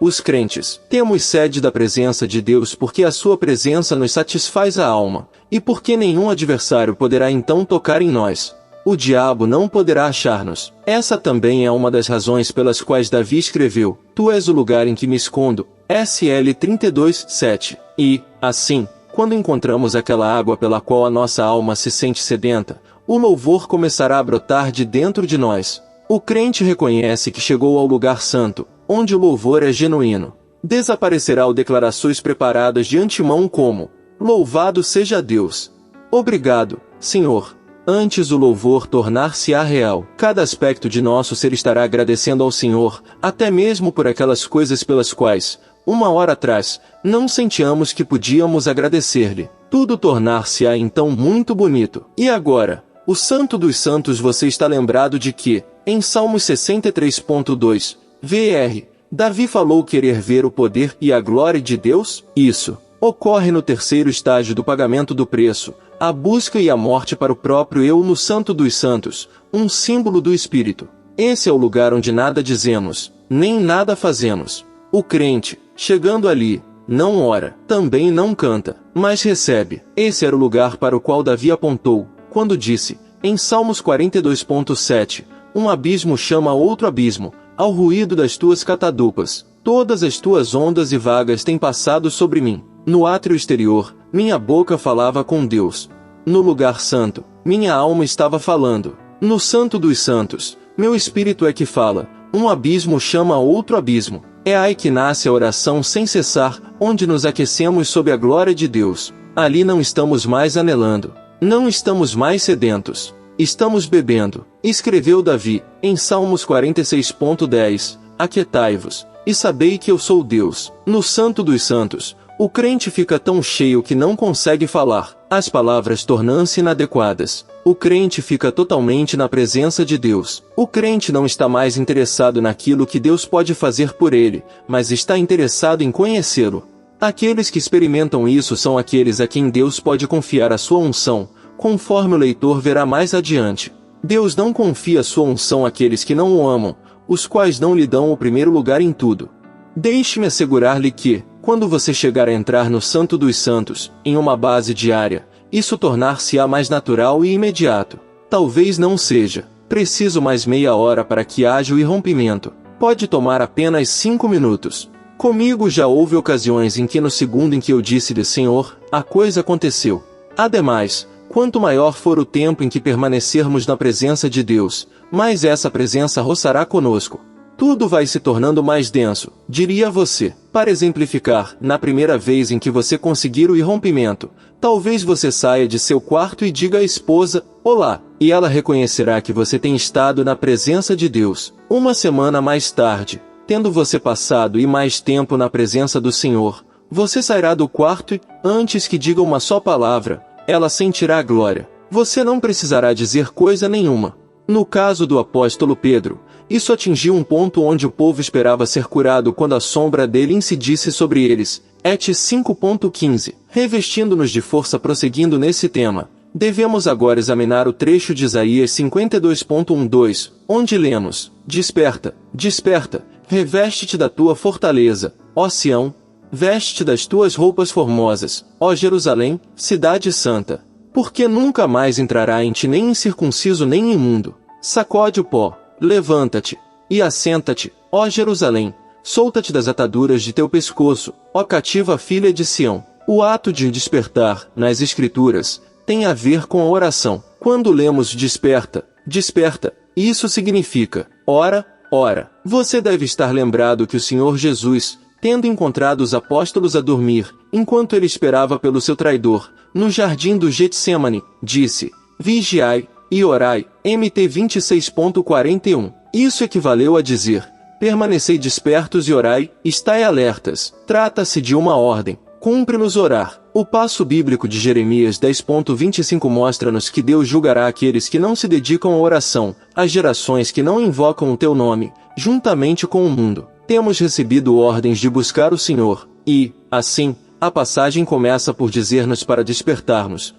B: os crentes. Temos sede da presença de Deus porque a sua presença nos satisfaz a alma, e porque nenhum adversário poderá então tocar em nós. O diabo não poderá achar-nos. Essa também é uma das razões pelas quais Davi escreveu, Tu és o lugar em que me escondo, SL 32:7. E, assim, quando encontramos aquela água pela qual a nossa alma se sente sedenta, o louvor começará a brotar de dentro de nós. O crente reconhece que chegou ao lugar santo, onde o louvor é genuíno. Desaparecerá o declarações preparadas de antemão como, Louvado seja Deus. Obrigado, Senhor. Antes o louvor tornar-se-á real. Cada aspecto de nosso ser estará agradecendo ao Senhor, até mesmo por aquelas coisas pelas quais, uma hora atrás, não sentíamos que podíamos agradecer-lhe. Tudo tornar-se-á então muito bonito. E agora, o Santo dos Santos, você está lembrado de que, em Salmos 63.2, VR, Davi falou querer ver o poder e a glória de Deus? Isso ocorre no terceiro estágio do pagamento do preço, a busca e a morte para o próprio eu no Santo dos Santos, um símbolo do Espírito. Esse é o lugar onde nada dizemos, nem nada fazemos. O crente, chegando ali, não ora, também não canta, mas recebe. Esse era o lugar para o qual Davi apontou, quando disse, em Salmos 42.7, um abismo chama outro abismo, ao ruído das tuas catadupas. Todas as tuas ondas e vagas têm passado sobre mim. No átrio exterior, minha boca falava com Deus. No lugar santo, minha alma estava falando. No Santo dos Santos, meu espírito é que fala. Um abismo chama outro abismo. É aí que nasce a oração sem cessar, onde nos aquecemos sob a glória de Deus. Ali não estamos mais anelando. Não estamos mais sedentos. Estamos bebendo. Escreveu Davi, em Salmos 46.10, Aquietai-vos, e sabei que eu sou Deus. No Santo dos Santos, O crente fica tão cheio que não consegue falar. As palavras tornam-se inadequadas. O crente fica totalmente na presença de Deus. O crente não está mais interessado naquilo que Deus pode fazer por ele, mas está interessado em conhecê-lo. Aqueles que experimentam isso são aqueles a quem Deus pode confiar a sua unção, conforme o leitor verá mais adiante. Deus não confia sua unção àqueles que não o amam, os quais não lhe dão o primeiro lugar em tudo. Deixe-me assegurar-lhe que, quando você chegar a entrar no Santo dos Santos, em uma base diária, isso tornar-se-á mais natural e imediato. Talvez não seja preciso mais meia hora para que haja o irrompimento. Pode tomar apenas 5 minutos. Comigo já houve ocasiões em que no segundo em que eu disse-lhe Senhor, a coisa aconteceu. Ademais, quanto maior for o tempo em que permanecermos na presença de Deus, mais essa presença roçará conosco. Tudo vai se tornando mais denso, diria você. Para exemplificar, na primeira vez em que você conseguir o irrompimento, talvez você saia de seu quarto e diga à esposa, olá, e ela reconhecerá que você tem estado na presença de Deus. Uma semana mais tarde, tendo você passado e mais tempo na presença do Senhor, você sairá do quarto e, antes que diga uma só palavra, ela sentirá a glória. Você não precisará dizer coisa nenhuma. No caso do apóstolo Pedro, isso atingiu um ponto onde o povo esperava ser curado quando a sombra dele incidisse sobre eles. Et 5.15. Revestindo-nos de força prosseguindo nesse tema, devemos agora examinar o trecho de Isaías 52.12, onde lemos, Desperta, desperta, reveste-te da tua fortaleza, ó Sião, veste-te das tuas roupas formosas, ó Jerusalém, cidade santa. Porque nunca mais entrará em ti nem incircunciso nem imundo. Sacode o pó. Levanta-te, e assenta-te, ó Jerusalém, solta-te das ataduras de teu pescoço, ó cativa filha de Sião. O ato de despertar, nas Escrituras, tem a ver com a oração. Quando lemos desperta, desperta, isso significa, ora, ora. Você deve estar lembrado que o Senhor Jesus, tendo encontrado os apóstolos a dormir, enquanto ele esperava pelo seu traidor, no jardim do Getsêmani, disse, vigiai, e orai, MT 26.41. Isso equivaleu a dizer, permanecei despertos e orai, estai alertas. Trata-se de uma ordem. Cumpre-nos orar. O passo bíblico de Jeremias 10.25 mostra-nos que Deus julgará aqueles que não se dedicam à oração, as gerações que não invocam o teu nome, juntamente com o mundo. Temos recebido ordens de buscar o Senhor, e, assim, a passagem começa por dizer-nos para despertarmos,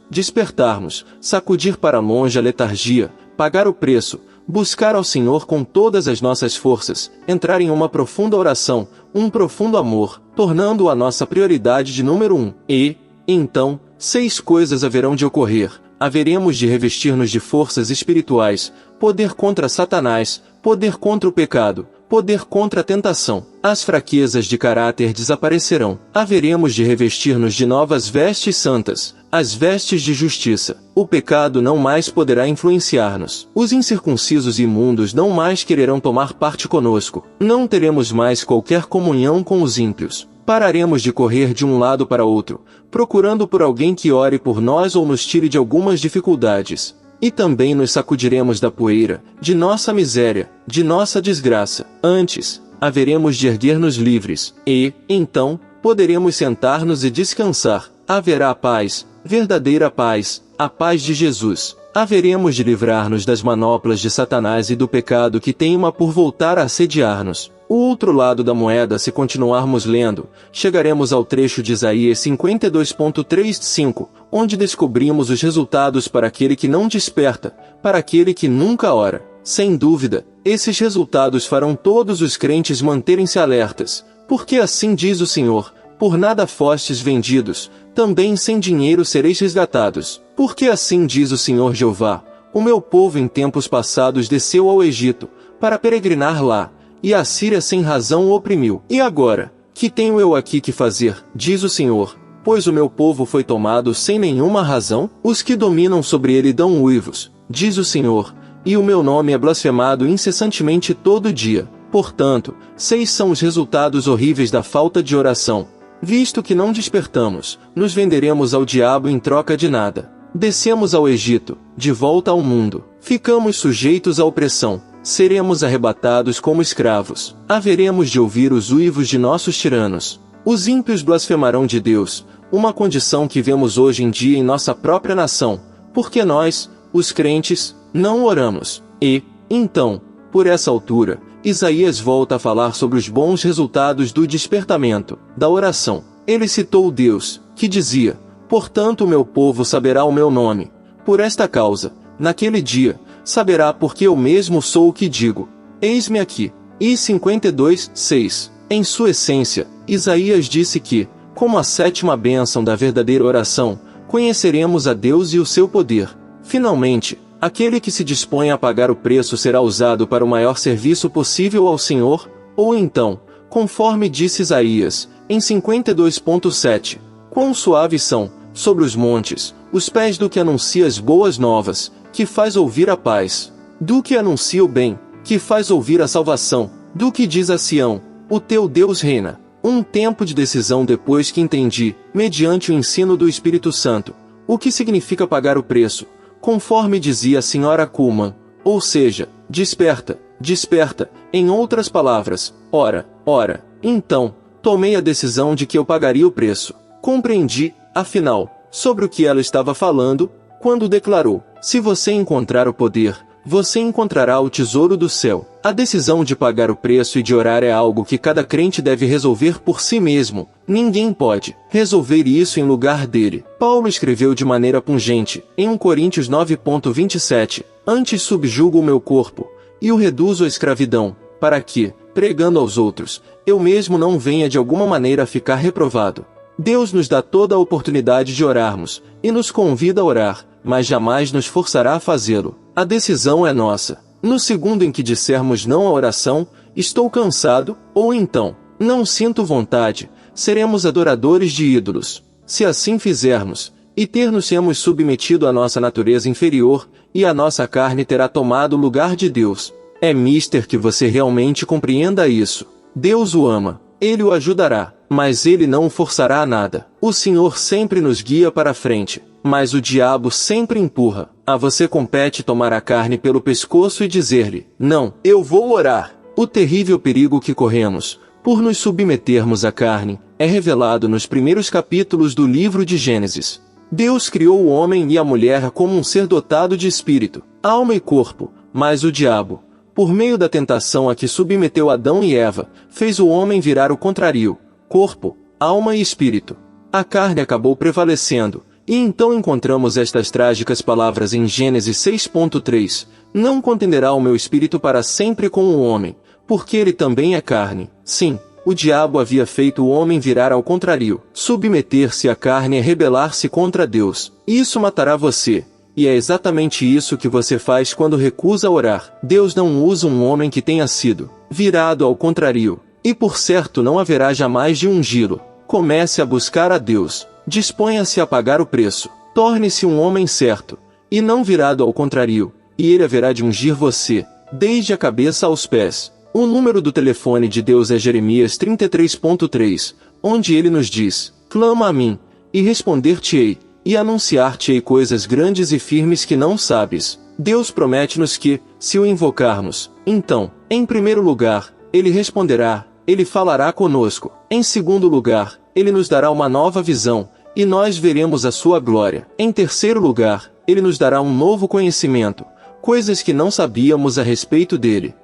B: sacudir para longe a letargia, pagar o preço, buscar ao Senhor com todas as nossas forças, entrar em uma profunda oração, um profundo amor, tornando-o a nossa prioridade de número 1. E, então, 6 coisas haverão de ocorrer. Haveremos de revestir-nos de forças espirituais, poder contra Satanás, poder contra o pecado, poder contra a tentação. As fraquezas de caráter desaparecerão. Haveremos de revestir-nos de novas vestes santas, as vestes de justiça. O pecado não mais poderá influenciar-nos. Os incircuncisos e imundos não mais quererão tomar parte conosco. Não teremos mais qualquer comunhão com os ímpios. Pararemos de correr de um lado para outro, procurando por alguém que ore por nós ou nos tire de algumas dificuldades. E também nos sacudiremos da poeira, de nossa miséria, de nossa desgraça. Antes, haveremos de erguer-nos livres, e, então, poderemos sentar-nos e descansar. Haverá paz, verdadeira paz, a paz de Jesus. Haveremos de livrar-nos das manoplas de Satanás e do pecado que teima por voltar a assediar-nos. O outro lado da moeda, se continuarmos lendo, chegaremos ao trecho de Isaías 52.35, onde descobrimos os resultados para aquele que não desperta, para aquele que nunca ora. Sem dúvida, esses resultados farão todos os crentes manterem-se alertas, porque assim diz o Senhor, por nada fostes vendidos, também sem dinheiro sereis resgatados. Porque assim diz o Senhor Jeová, o meu povo em tempos passados desceu ao Egito, para peregrinar lá, e a Síria sem razão o oprimiu. E agora, que tenho eu aqui que fazer, diz o Senhor, pois o meu povo foi tomado sem nenhuma razão? Os que dominam sobre ele dão uivos, diz o Senhor, e o meu nome é blasfemado incessantemente todo dia. Portanto, 6 são os resultados horríveis da falta de oração. Visto que não despertamos, nos venderemos ao diabo em troca de nada. Descemos ao Egito, de volta ao mundo. Ficamos sujeitos à opressão. Seremos arrebatados como escravos. Haveremos de ouvir os uivos de nossos tiranos. Os ímpios blasfemarão de Deus, uma condição que vemos hoje em dia em nossa própria nação, porque nós, os crentes, não oramos. E, então, por essa altura, Isaías volta a falar sobre os bons resultados do despertamento, da oração. Ele citou Deus, que dizia: portanto meu povo saberá o meu nome. Por esta causa, naquele dia, saberá porque eu mesmo sou o que digo. Eis-me aqui. E 52:6. Em sua essência, Isaías disse que, como a sétima bênção da verdadeira oração, conheceremos a Deus e o seu poder. Finalmente, aquele que se dispõe a pagar o preço será usado para o maior serviço possível ao Senhor, ou então, conforme disse Isaías, em 52:7, quão suaves são, sobre os montes, os pés do que anuncia as boas novas, que faz ouvir a paz, do que anuncia o bem, que faz ouvir a salvação, do que diz a Sião, o teu Deus reina. Um tempo de decisão depois que entendi, mediante o ensino do Espírito Santo, o que significa pagar o preço, conforme dizia a Sra. Kuhlman, ou seja, desperta, desperta, em outras palavras, ora, ora. Então, tomei a decisão de que eu pagaria o preço. Compreendi, afinal, sobre o que ela estava falando, quando declarou: se você encontrar o poder, você encontrará o tesouro do céu. A decisão de pagar o preço e de orar é algo que cada crente deve resolver por si mesmo. Ninguém pode resolver isso em lugar dele. Paulo escreveu de maneira pungente, em 1 Coríntios 9:27, antes subjugo o meu corpo, e o reduzo à escravidão, para que, pregando aos outros, eu mesmo não venha de alguma maneira a ficar reprovado. Deus nos dá toda a oportunidade de orarmos, e nos convida a orar, mas jamais nos forçará a fazê-lo. A decisão é nossa. No segundo em que dissermos não à oração, estou cansado, ou então, não sinto vontade, seremos adoradores de ídolos. Se assim fizermos, e ter-nos-emos submetido à nossa natureza inferior, e a nossa carne terá tomado o lugar de Deus. É mister que você realmente compreenda isso. Deus o ama. Ele o ajudará, mas ele não o forçará a nada. O Senhor sempre nos guia para a frente, mas o diabo sempre empurra. A você compete tomar a carne pelo pescoço e dizer-lhe: não, eu vou orar. O terrível perigo que corremos, por nos submetermos à carne, é revelado nos primeiros capítulos do livro de Gênesis. Deus criou o homem e a mulher como um ser dotado de espírito, alma e corpo, mas o diabo, por meio da tentação a que submeteu Adão e Eva, fez o homem virar o contrário, corpo, alma e espírito. A carne acabou prevalecendo, e então encontramos estas trágicas palavras em Gênesis 6:3, não contenderá o meu espírito para sempre com o homem, porque ele também é carne. Sim, o diabo havia feito o homem virar ao contrário, submeter-se à carne e rebelar-se contra Deus. Isso matará você. E é exatamente isso que você faz quando recusa orar. Deus não usa um homem que tenha sido virado ao contrário, e por certo não haverá jamais de ungí-lo. Comece a buscar a Deus, disponha-se a pagar o preço, torne-se um homem certo, e não virado ao contrário, e ele haverá de ungir você, desde a cabeça aos pés. O número do telefone de Deus é Jeremias 33:3, onde ele nos diz: clama a mim, e responder-te-ei, e anunciar-te-ei coisas grandes e firmes que não sabes. Deus promete-nos que, se o invocarmos, então, em primeiro lugar, ele responderá, ele falará conosco. Em segundo lugar, ele nos dará uma nova visão, e nós veremos a sua glória. Em terceiro lugar, ele nos dará um novo conhecimento, coisas que não sabíamos a respeito dele.